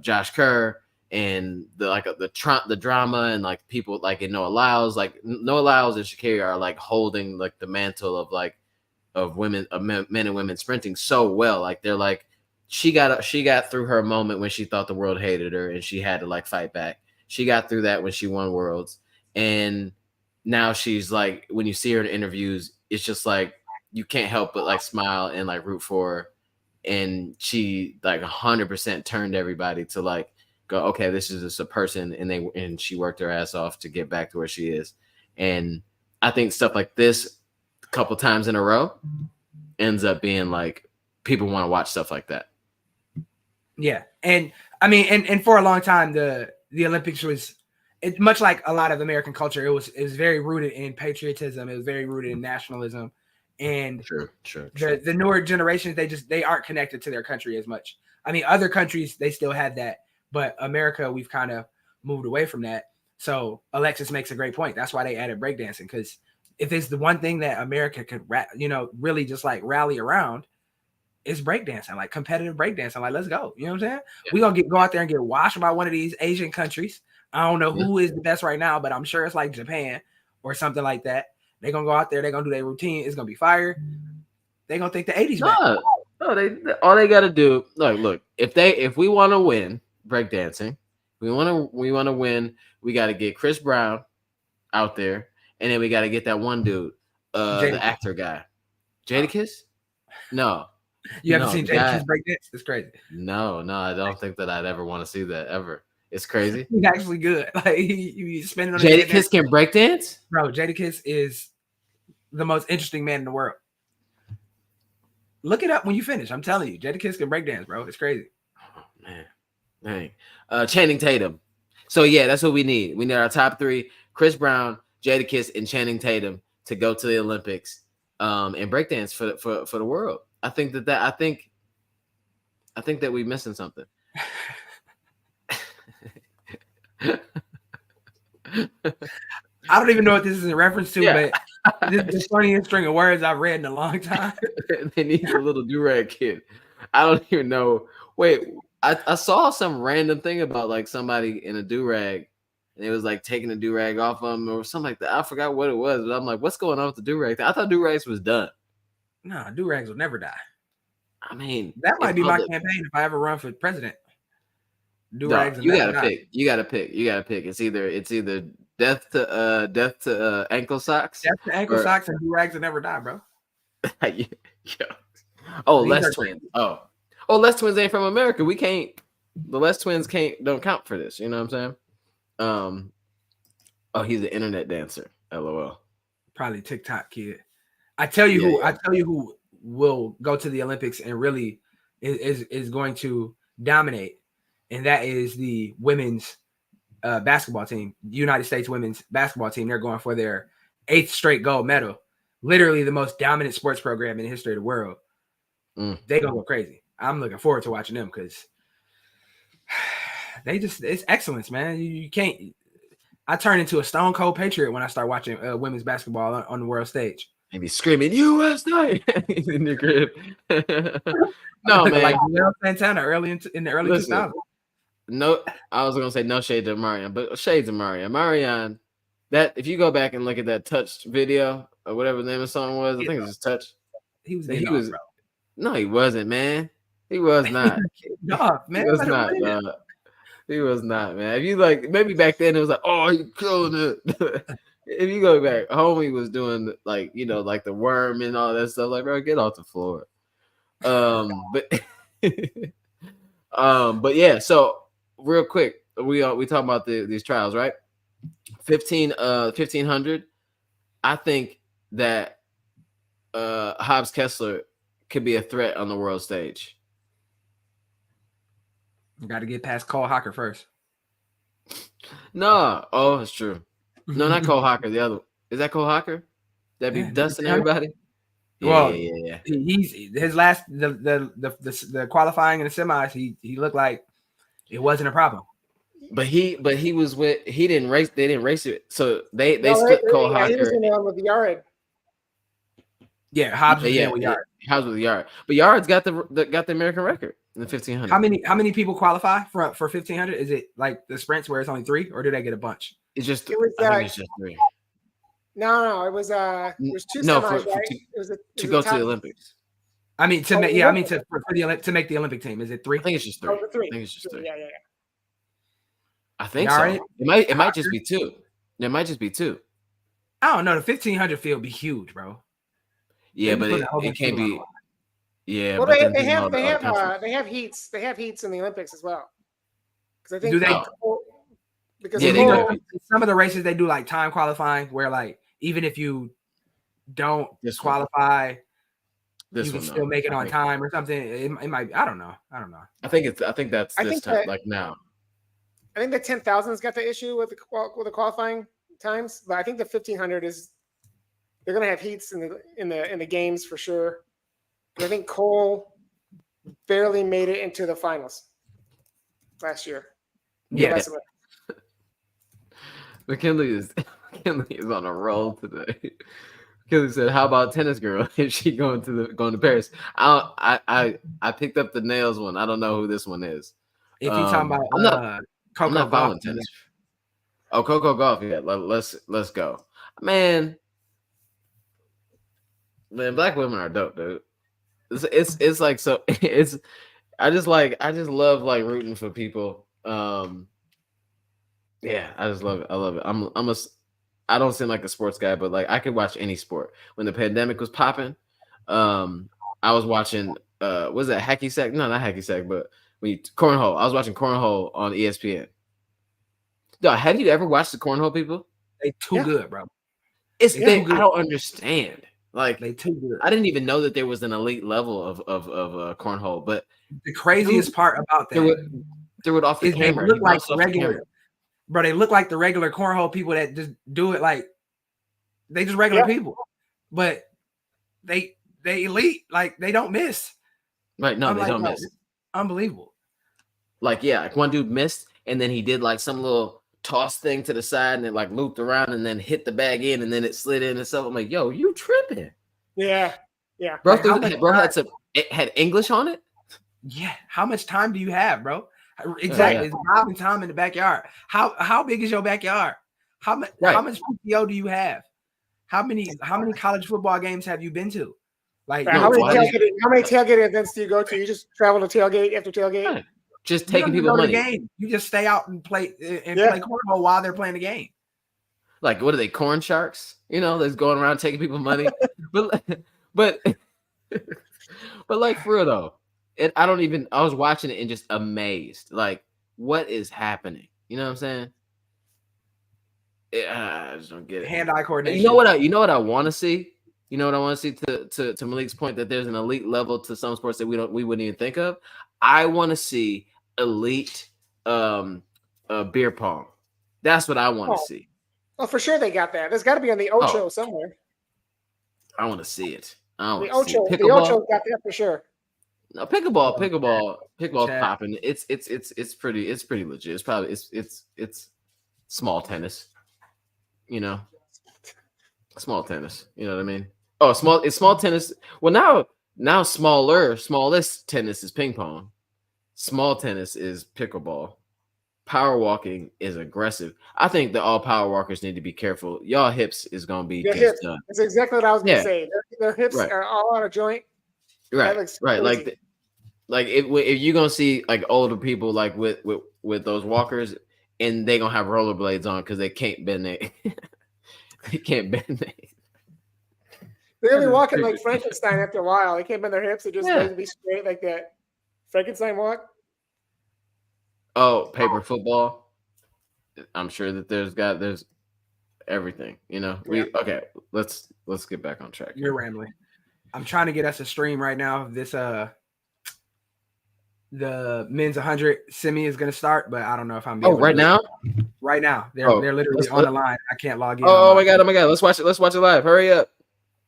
Josh Kerr and the drama and like people like in Noah Lyles and Sha'Carri are like holding like the mantle of men and women sprinting so well. Like they're like, she got through her moment when she thought the world hated her and she had to like fight back. She got through that when she won worlds. And now she's like, when you see her in interviews, it's just like, you can't help but like smile and like root for her. And she like 100% turned everybody to like go, okay, this is just a person. And she worked her ass off to get back to where she is. And I think stuff like this a couple times in a row ends up being like, people want to watch stuff like that. Yeah. And I mean, and for a long time, the Olympics was much like a lot of American culture. It was very rooted in patriotism. It was very rooted in nationalism. And True. The newer generations, they aren't connected to their country as much. I mean, other countries, they still had that, but America, we've kind of moved away from that. So Alexis makes a great point. That's why they added breakdancing, because if there's the one thing that America could really just like rally around, is breakdancing, like competitive breakdancing. Like, let's go. You know what I'm saying? Yeah. We're going to go out there and get washed by one of these Asian countries. I don't know who is the best right now, but I'm sure it's like Japan or something like that. They're going to go out there. They're going to do their routine. It's going to be fire. They're going to think the 80s back. No, all they got to do, look, if we want to win breakdancing, we want to win, we got to get Chris Brown out there, and then we got to get that one dude, the actor guy. Jadakiss? No. You haven't seen Jadakiss breakdance? It's crazy. No, I don't think that I'd ever want to see that ever. It's crazy. He's actually good. Like he's spending on Jadakiss can breakdance? Bro, Jadakiss is the most interesting man in the world. Look it up when you finish. I'm telling you, Jadakiss can breakdance, bro. It's crazy. Oh, man. Dang. Channing Tatum. So yeah, that's what we need. We need our top three: Chris Brown, Jadakiss, and Channing Tatum to go to the Olympics and breakdance for the world. I think that we're missing something. I don't even know what this is in reference to, but this is the funniest string of words I've read in a long time. They need a little do-rag kid. I don't even know. Wait, I saw some random thing about like somebody in a do-rag, and it was like taking the do-rag off them or something like that. I forgot what it was, but I'm like, what's going on with the do-rag thing? I thought do-rags was done. No, do-rags will never die. I mean, that might be my campaign if I ever run for president. Do-rags. No, you gotta pick. You gotta pick. It's either death to ankle socks. Death to ankle socks and do-rags will never die, bro. Yeah. Oh, Les Twins. Oh, Les Twins ain't from America. We can't. The Les Twins don't count for this. You know what I'm saying? Oh, he's an internet dancer. LOL. Probably TikTok kid. I tell you who will go to the Olympics and really is going to dominate, and that is the women's basketball team, United States women's basketball team. They're going for their 8th straight gold medal. Literally the most dominant sports program in the history of the world. They gonna go crazy. I'm looking forward to watching them because it's excellence, man. You can't. I turn into a stone cold patriot when I start watching women's basketball on the world stage. And be screaming USA in your crib. No, man. Like Santana in the early 2000s. No, I was gonna say no shade to Marion, but shades of Marion. Marion, that if you go back and look at that Touched video or whatever the name of the song was, I think it was just Touch. He was No, he wasn't, man. He was not. No, man. He was let him not. win. He was not, man. If you like, maybe back then it was like, oh, you killing it. If you go back, homie was doing like, you know, like the worm and all that stuff. Like, bro, get off the floor. But but yeah. So real quick, we talking about these trials, right? 1500. I think that Hobbs Kessler could be a threat on the world stage. Got to get past Cole Hocker first. No, oh, it's true. No, not Cole Hocker. The other is that Cole Hocker? That be dusting everybody. Well, yeah. He's his last the qualifying in the semis. He looked like it wasn't a problem. But he was with he didn't race. They didn't race it. So they split Cole Hocker. He was in there with Yared. Yeah, Hobbs was with Yared. Hobbs with Yared. But Yared's got the American record in the 1500. How many people qualify for 1500? Is it like the sprints where it's only 3, or do they get a bunch? I think it's just 3. No, it was 2 semis, right? To go to the Olympics. I mean to make to make the Olympic team. Is it 3? I think it's just 3. Oh, 3. I think it's just 3. Yeah. I think so. It might just be 2. It might just be 2. I don't know. The 1500 field be huge, bro. Yeah, but it can't be. Yeah, well, but they have heats. They have heats in the Olympics as well. Because I think some of the races they do like time qualifying, where like even if you don't qualify, you can still make it on time or something. It might be. I don't know. I think that's this time. Like now. I think the 10,000's got the issue with the qualifying times, but I think the 1500 is they're gonna have heats in the games for sure. I think Cole barely made it into the finals last year. Yeah. McKinley is on a roll today. McKinley said, "How about tennis girl? Is she going to Paris?" I picked up the nails one. I don't know who this one is. If you're talking about, I'm not following tennis. Oh, Coco Golf. Yeah, let's go, man. Black women are dope, dude. It's like so. It's I just love like rooting for people. Yeah, I just love it. I love it. I don't seem like a sports guy, but like I could watch any sport. When the pandemic was popping, I was watching was that hacky sack? No, not hacky sack, but cornhole. I was watching cornhole on ESPN. Dog, have you ever watched the cornhole people? They too good, bro. I don't understand. Like they too good. I didn't even know that there was an elite level of cornhole. But the craziest part about that, threw it off the camera. They look like regular, bro. They look like the regular cornhole people that just do it like they just regular people, but they elite. Like they don't miss. Right? No, they don't miss. Unbelievable. Like like one dude missed, and then he did like some little toss thing to the side, and it like looped around, and then hit the bag in, and then it slid in and stuff. I'm like, yo, you tripping? Yeah. Bro, it had English on it. Yeah. How much time do you have, bro? Exactly. It's robbing time in the backyard. How big is your backyard? How much PTO do you have? How many college football games have you been to? Like how many tailgate events do you go to? You just travel to tailgate after tailgate? Right. Just taking people money. Game. You just stay out and play play cornhole while they're playing the game. Like what are they, corn sharks? That's going around taking people money. but like for real though, I was watching it and just amazed. Like what is happening? You know what I'm saying? I just don't get it. Hand-eye coordination. You know what I want to see? You know what I want to see to Malik's point that there's an elite level to some sports that we wouldn't even think of. I want to see elite beer pong. That's what I want to see. Well, for sure they got that. There's got to be on the Ocho somewhere. I want to see it. The Ocho's got that for sure. No, pickleball popping. It's pretty legit. It's probably it's small tennis. Small tennis. You know what I mean? Oh, it's small tennis. Well, now smallest tennis is ping pong. Small tennis is pickleball. Power walking is aggressive. I think that all power walkers need to be careful. Y'all hips is gonna be done. That's exactly what I was gonna say. Their hips are all on a joint. Right, looks right. crazy. Like if you're gonna see like older people like with those walkers, and they gonna have rollerblades on because they can't bend their they can't bend their They're gonna be walking like Frankenstein after a while. They can't bend their hips. They just Yeah. legs be straight like that. Frankenstein walk. Oh, paper football. I'm sure that there's everything. You know, okay. Let's get back on track. You're rambling. I'm trying to get us a stream right now. This the men's 100 semi is gonna start, but I don't know if I'm. Right now. Right now, they're literally on the line. I can't log in. Oh my god! Let's watch it. Let's watch it live. Hurry up.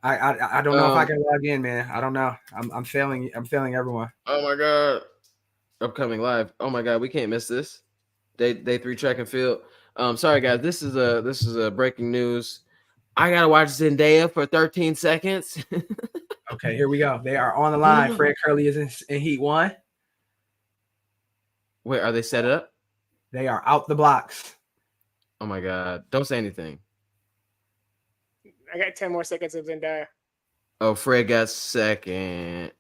I don't know if I can log in, man. I don't know. I'm failing everyone. Oh my god. Upcoming live. Oh my god, we can't miss this. Day 3 track and field. Sorry guys, this is a breaking news. I gotta watch Zendaya for 13 seconds. Okay, here we go. They are on the line. Fred Curley is in Heat 1. Wait, are they set up? They are out the blocks. Oh my god. Don't say anything. I got 10 more seconds of Zendaya. Oh, Fred got second.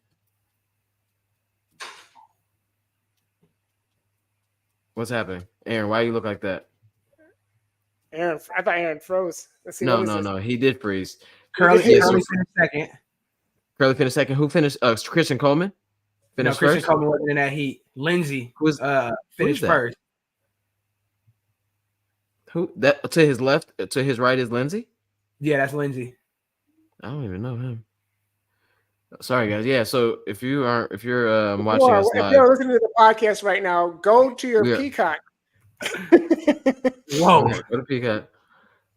What's happening? Aaron, why you look like that? I thought Aaron froze. Let's see. No. He did freeze. Curly finished second. Curly finished second. Who finished? Christian Coleman finished Christian first? Coleman wasn't in that heat. Lindsay finished first. Who that to his left, to his right is Lindsay? Yeah, that's Lindsay. I don't even know him. Sorry guys. Yeah, so if you're watching us live, if you're listening to the podcast right now, go to your Peacock. Whoa. Go to Peacock.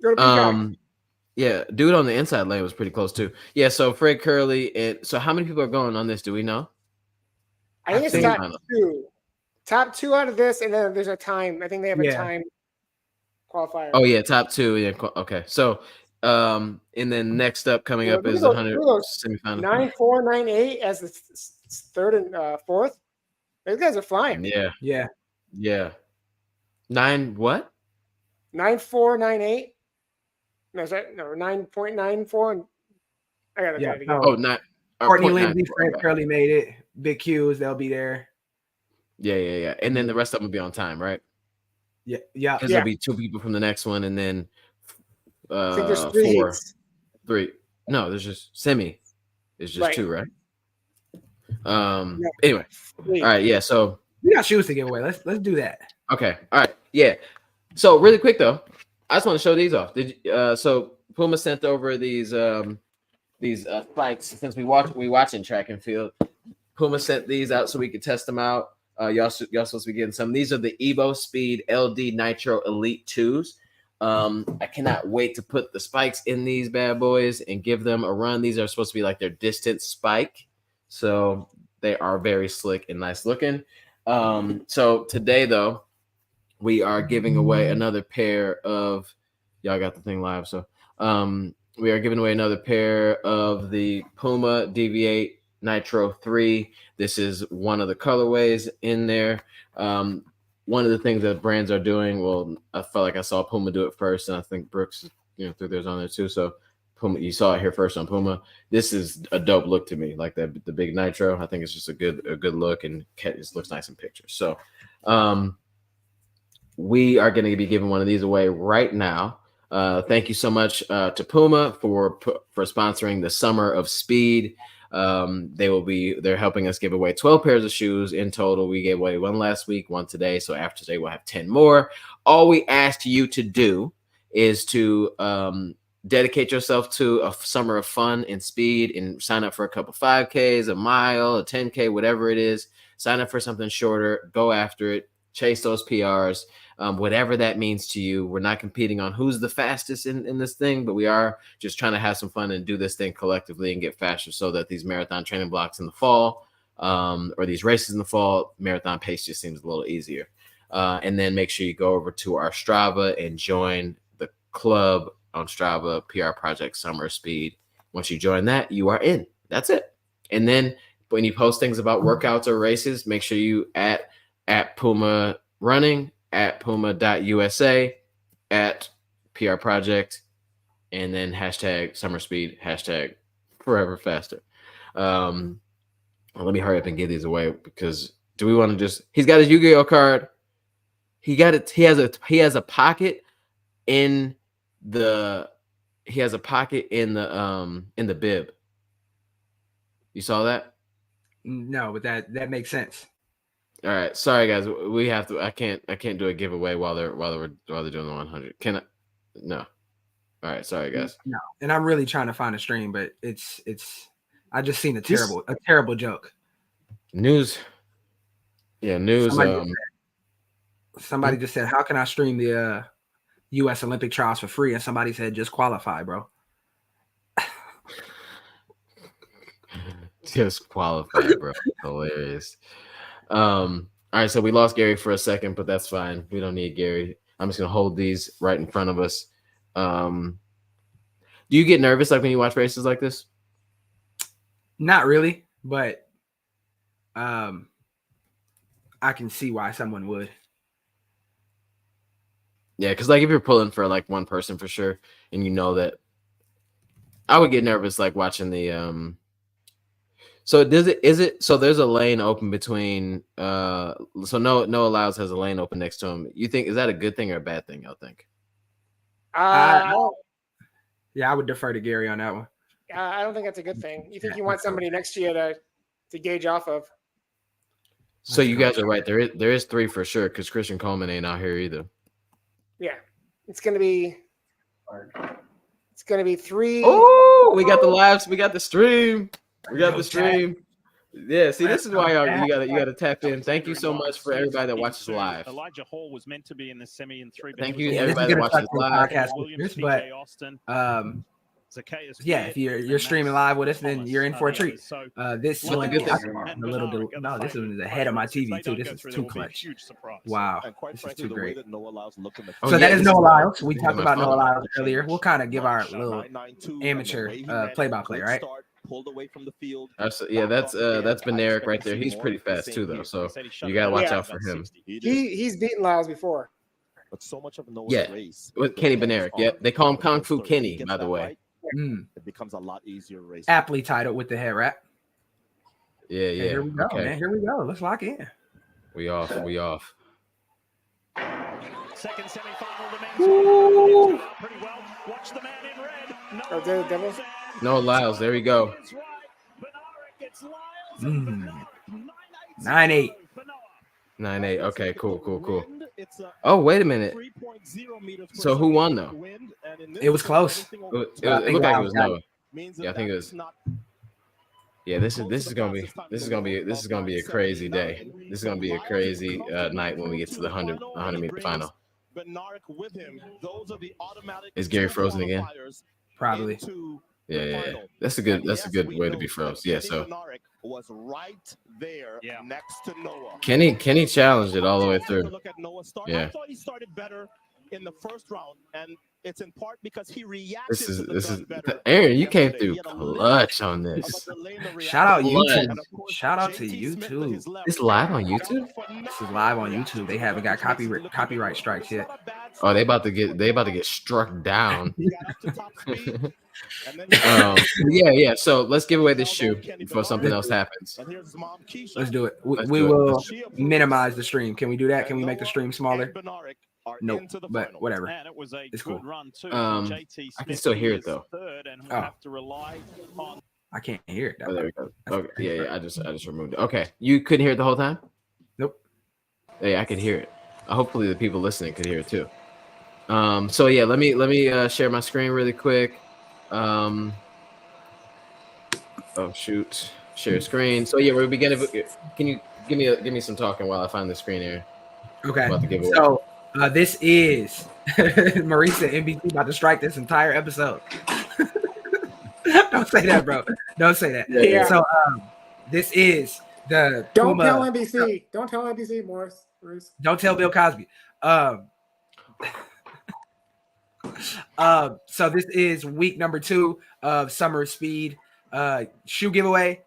Go to Peacock. Yeah, dude on the inside lane was pretty close too. Yeah, so Fred Curley, and so how many people are going on this? Do we know? I think it's top 2. Top 2 out of this, and then there's a time. I think they have a time qualifier. Oh yeah, top 2. Yeah, okay. So and then next up coming up is 100 semifinal. 9-4, 9-8 as the third and fourth. Those guys are flying. Yeah. 9 what? 9-4, 9-8. No, is that 9.94? I gotta try it again. Oh, not Courtney Lindsay, Fred Curley made it. Big Qs, they'll be there. Yeah. And then the rest of them will be on time, right? Yeah. Because there'll be 2 people from the next one, and then I think there's 3. No, there's just semi. It's just 2, right? Anyway. All right, yeah. So we got shoes to give away. Let's do that. Okay. All right. Yeah. So really quick though, I just want to show these off. So Puma sent over these spikes since we watching track and field. Puma sent these out so we could test them out. Y'all supposed to be getting some. These are the Evo Speed LD Nitro Elite 2s. I cannot wait to put the spikes in these bad boys and give them a run. These are supposed to be like their distance spike, so they are very slick and nice looking. So today though, we are giving away another pair of, y'all got the thing live, so we are giving away another pair of the Puma Deviate Nitro 3. This is one of the colorways in there. One of the things that brands are doing, well, I felt like I saw Puma do it first, and I think Brooks, threw theirs on there too. So Puma, you saw it here first on Puma. This is a dope look to me, like the big Nitro. I think it's just a good look, and it looks nice in pictures. So we are going to be giving one of these away right now. Thank you so much to Puma for sponsoring the Summer of Speed. They're helping us give away 12 pairs of shoes in total. We gave away one last week, one today. So after today, we'll have 10 more. All we asked you to do is to dedicate yourself to a summer of fun and speed and sign up for a couple 5Ks, a mile, a 10K, whatever it is. Sign up for something shorter, go after it, chase those PRs. Whatever that means to you. We're not competing on who's the fastest in this thing, but we are just trying to have some fun and do this thing collectively and get faster so that these marathon training blocks in the fall or these races in the fall, marathon pace just seems a little easier. And then make sure you go over to our Strava and join the club on Strava, PR Project Summer Speed. Once you join that, you are in. That's it. And then when you post things about workouts or races, make sure you at Puma Running, at puma.usa, at PR Project, and then hashtag Summer Speed, hashtag Forever Faster. Well, let me hurry up and give these away because do we want to just? He's got his Yu-Gi-Oh card. He got it. He has a pocket in the. He has a pocket in the bib. You saw that? No, but that makes sense. All right, sorry guys. We have to. I can't do a giveaway while they're doing the 100. Can I? No. All right, sorry guys. No, and I'm really trying to find a stream, but it's. I just seen a terrible joke. News. Yeah, news. Somebody just said, "How can I stream the U.S. Olympic trials for free?" And somebody said, "Just qualify, bro." Just qualify, bro. Hilarious. All right, so we lost Gary for a second, but that's fine. We don't need Gary. I'm just gonna hold these right in front of us. Do you get nervous like when you watch races like this? Not really, but I can see why someone would. Yeah, because like if you're pulling for like one person for sure, and you know that, I would get nervous like watching the So so there's a lane open between so Noah Lyles has a lane open next to him. You think is that a good thing or a bad thing? I think. Yeah, I would defer to Gary on that one. I don't think that's a good thing. You think you want somebody next to you to gauge off of. So you guys are right. There is 3 for sure because Christian Coleman ain't out here either. Yeah, it's gonna be 3. Oh, we got the lives. We got the stream. We got the stream. Yeah, see, this is why you gotta tap in. Thank you so much for everybody that watches live. Elijah Hall was meant to be in the semi and 3. Thank you everybody that watches live. Yeah, if you're streaming live with us, then you're in for a treat. This is a good thing. This one is ahead of my TV too. This is too clutch. Wow, this is too great. So that is Noah Lyles. We talked about Noah Lyles earlier. We'll kind of give our little amateur play-by-play, right? Pulled away from the field. Yeah, that's Benerick right there. He's pretty fast too, though. So you gotta watch out for him. He's beaten Lyles before. But so much of Noah's race with Kenny Benerick. Yep, they call him Kung Fu Kenny, by the way. It becomes a lot easier race. Aptly titled with the head wrap. Yeah. Hey, here we go, man. Here we go. Let's lock in. We off. Second semi-final, the men's pretty well. Watch the man in red. The devil. No Lyles. There we go. 9-8. 9-8. Okay, cool. Oh, wait a minute. So who won though? It was close. It looked like it was Noah. Yeah, I think it was. Yeah, this is gonna be a crazy day. This is gonna be a crazy night when we get to the 100 meter final. Is Gary frozen again? Probably. Yeah. That's a good way to be frozen. Yeah, so was right there next to Noah. Kenny challenged it all the way through. Look at Noah's start. Yeah. I thought he started better in the first round, and it's in part because he reacted. This is Aaron. You came through clutch on this. Shout out YouTube. Shout out to YouTube. It's live on YouTube. This is live on YouTube. They haven't got copyright strikes yet. Oh, they about to get struck down. Yeah. So let's give away this shoe before something else happens. Let's do it. We will minimize the stream. Can we do that? Can we make the stream smaller? Nope, but whatever. It's cool. I can still hear it though. Oh. I can't hear it. Oh, there we go. Okay, yeah. I just removed it. Okay, you couldn't hear it the whole time? Nope. Hey, I could hear it. Hopefully the people listening could hear it too. So yeah, let me share my screen really quick. Oh shoot, share screen. So yeah, we're beginning. Can you give me some talking while I find the screen here? Okay. So this is Marisa NBC about to strike this entire episode. Don't say that, bro. Don't say that. Yeah. So this is the Don't tell NBC. Don't tell NBC, Morris. Bruce. Don't tell Bill Cosby. So this is week number 2 of Summer Speed shoe giveaway.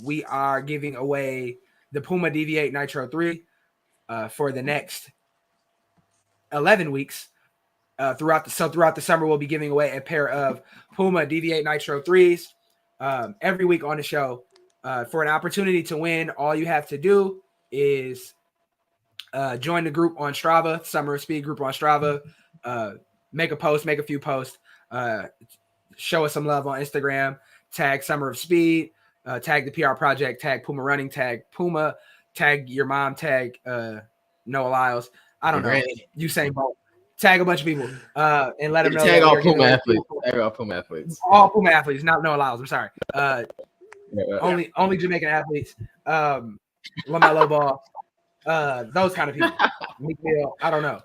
We are giving away the Puma Deviate Nitro 3 for the next 11 weeks. Throughout the summer, we'll be giving away a pair of Puma Deviate Nitro 3s every week on the show. For an opportunity to win, all you have to do is join the group on Strava, Summer of Speed group on Strava. Make a post, make a few posts. Show us some love on Instagram. Tag Summer of Speed. Tag the PR Project. Tag Puma Running. Tag Puma. Tag your mom. Tag Noah Lyles. I don't know. Usain Bolt. Tag a bunch of people and let them know. Tag all Puma athletes. Tag all Puma athletes. All Puma athletes, not Noah Lyles. I'm sorry. Only Jamaican athletes. LaMelo Ball. Those kind of people. Miguel, I don't know.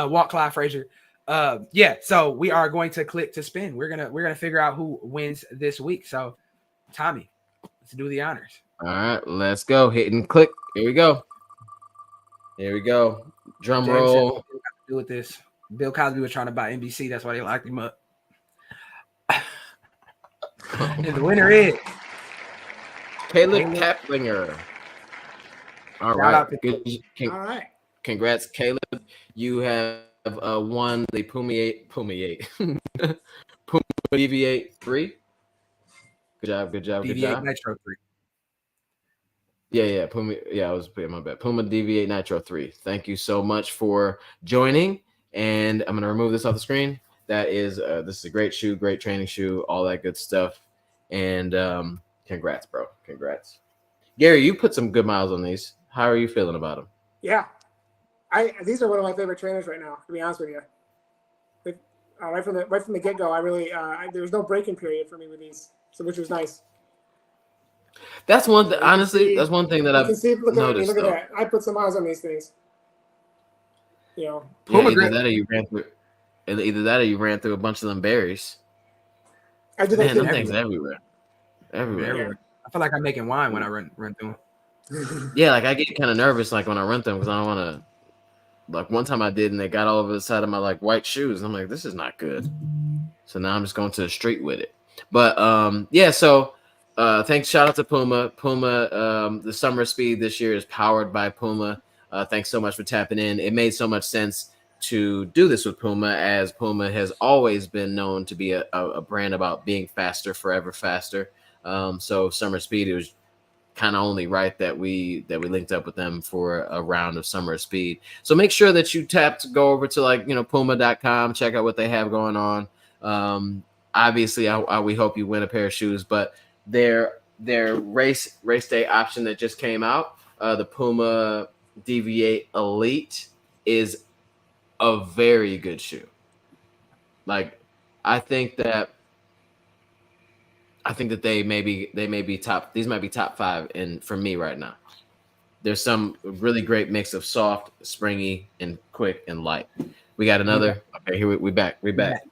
Walt Clyde Frazier. So we are going to click to spin. We're gonna figure out who wins this week. So, Tommy, let's do the honors. All right, let's go. Hit and click. Here we go. Here we go. Drum James roll. said, what do with this? Bill Cosby was trying to buy NBC. That's why they locked him up. And the winner is Caleb Kaplinger. All right. Good. All right. Congrats, Caleb. You have won the Puma Deviate 3. Good job. Deviate Nitro 3. Yeah, Puma. Yeah, I was putting my bad. Puma Deviate Nitro 3. Thank you so much for joining. And I'm gonna remove this off the screen. That is, this is a great shoe, great training shoe, all that good stuff. And congrats, bro. Congrats, Gary. You put some good miles on these. How are you feeling about them? Yeah, these are one of my favorite trainers right now. To be honest with you, right from the get go, I really there was no break-in period for me with these, so which was nice. That's one thing. Honestly, that's one thing that I've noticed. Look at that. I put some miles on these things. You know, either that or you ran through a bunch of them berries. I did Man, them things everywhere. Yeah. I feel like I'm making wine when I run through them. Yeah, like I get kind of nervous like when I run them because I don't want to. Like one time I did, and they got all over the side of my like white shoes. And I'm like, this is not good. So now I'm just going to the street with it. But So thanks. Shout out to Puma. Puma. The Summer Speed this year is powered by Puma. Thanks so much for tapping in. It made so much sense to do this with Puma, as Puma has always been known to be a brand about being faster, forever faster. So Summer Speed, it was kind of only right that we linked up with them for a round of Summer Speed. So make sure that you go over to Puma.com, check out what they have going on. Obviously, we hope you win a pair of shoes, but their race day option that just came out, the Puma Deviate Elite, is a very good shoe. Like, I think that they may be top. These might be top 5 for me right now. There's some really great mix of soft, springy, and quick and light. We got another. Okay, here we back. We back.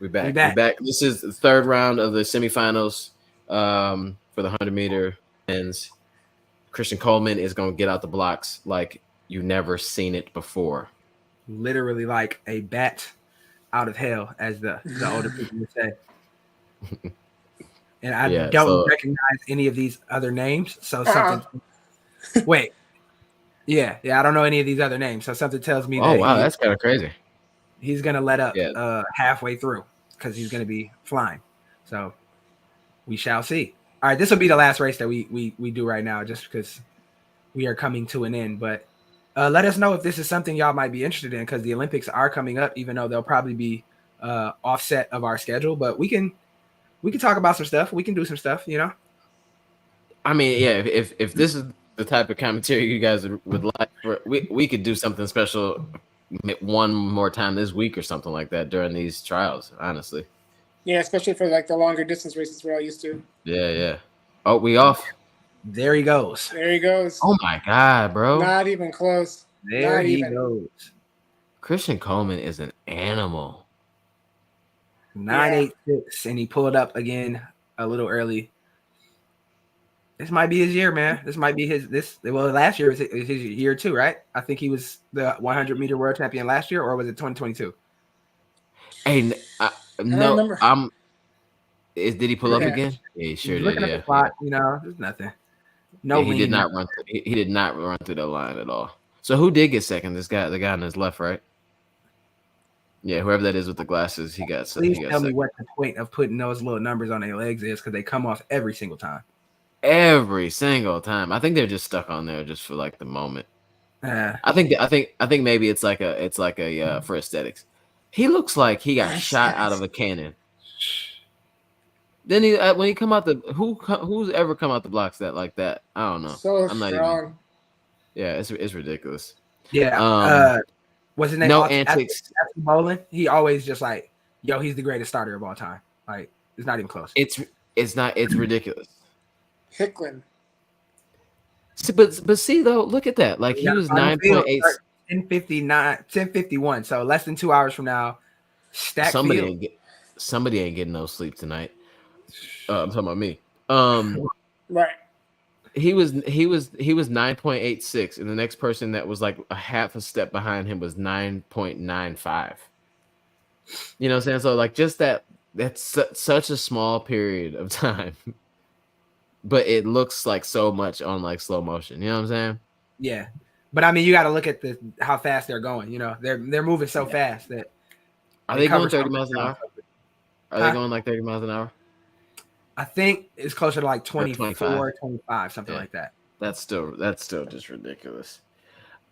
This is the third round of the semifinals for the 100-meter men's. Christian Coleman is going to get out the blocks like you've never seen it before. Literally like a bat out of hell, as the older people would say. And I don't recognize any of these other names. So something. Wait. Yeah. I don't know any of these other names. So something tells me. Oh, wow. That's kind of crazy. He's going to let up halfway through because he's going to be flying. So we shall see. All right. This will be the last race that we do right now, just because we are coming to an end. But let us know if this is something y'all might be interested in, because the Olympics are coming up, even though they'll probably be offset of our schedule. But we can talk about some stuff. We can do some stuff, I mean, yeah, if this is the type of commentary you guys would like, we could do something special one more time this week or something like that during these trials, honestly. Yeah, especially for like the longer distance races we're all used to. Yeah. Oh, we off. There he goes. Oh my God, bro. Not even close. There he goes. Christian Coleman is an animal. 986, and he pulled up again a little early. This might be his year, man. This might be last year is his year too, right? I think he was the 100-meter world champion last year, or was it 2022? Hey, no, did he pull up again? Yeah, he sure did. At the clock, there's nothing. No, he did not run. He did not run through the line at all. So who did get second? The guy on his left, right? Yeah, whoever that is with the glasses, he got. Please tell me what the point of putting those little numbers on their legs is, because they come off every single time. every single time. I think they're just stuck on there just for like the moment. I think maybe it's like a for aesthetics. He looks like he got shot out of a cannon. Then he when he come out who's ever come out the blocks that like that? I don't know. So I'm not strong. even. Yeah, it's ridiculous. Yeah. What's his name? No antics. Bowling. He always just like, yo, he's the greatest starter of all time. Like, it's not even close. It's ridiculous. Hicklin. But see though, look at that. Like he was 9.8. 10:51. So less than 2 hours from now. Somebody ain't getting no sleep tonight. I'm talking about me. Right. He was 9.86, and the next person that was like a half a step behind him was 9.95. You know what I'm saying? So like just that's such a small period of time, but it looks like so much on like slow motion. You know what I'm saying? Yeah, but I mean, you got to look at how fast they're going. You know, they're moving so fast that. Are they going 30 miles an hour? Are they going like 30 miles an hour? I think it's closer to like 24, 25, something Yeah. like that. That's still just ridiculous.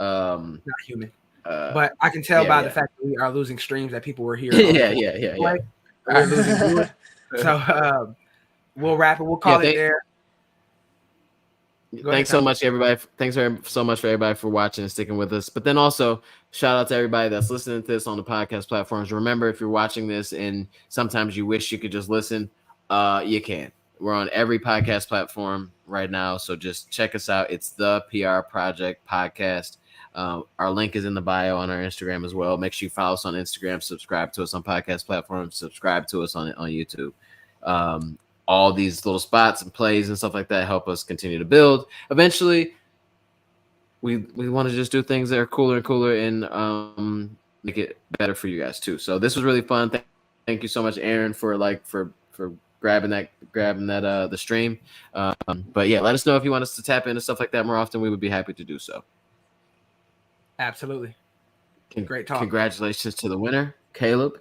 Not human. But I can tell by the fact that we are losing streams that people were here. Yeah. We're losing viewers. So we'll wrap it. We'll call it there. Thanks so much, everybody. Thanks so much for everybody for watching and sticking with us. But then also, shout out to everybody that's listening to this on the podcast platforms. Remember, if you're watching this and sometimes you wish you could just listen, you can. We're on every podcast platform right now, so just check us out. It's the PR Project Podcast. Our link is in the bio on our Instagram as well. Make sure you follow us on Instagram, subscribe to us on podcast platforms, subscribe to us on YouTube. All these little spots and plays and stuff like that help us continue to build. Eventually, we want to just do things that are cooler and cooler and make it better for you guys too. So this was really fun. Thank you so much, Aaron, for grabbing that the stream. But yeah, let us know if you want us to tap into stuff like that more often. We would be happy to do so. Absolutely. Great talk. Congratulations to the winner, Caleb,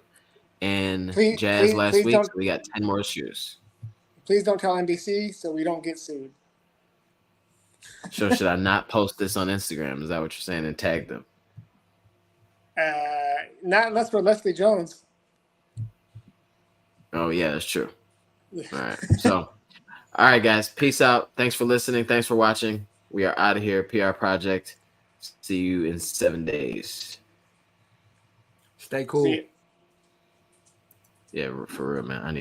and Jazz last week. So we got 10 more shoes. Please don't tell NBC so we don't get sued. So should I not post this on Instagram? Is that what you're saying? And tag them? Not unless for Leslie Jones. Oh yeah, that's true. All right. So, all right, guys. Peace out. Thanks for listening. Thanks for watching. We are out of here. PR Project. See you in 7 days. Stay cool. Yeah, for real, man. I need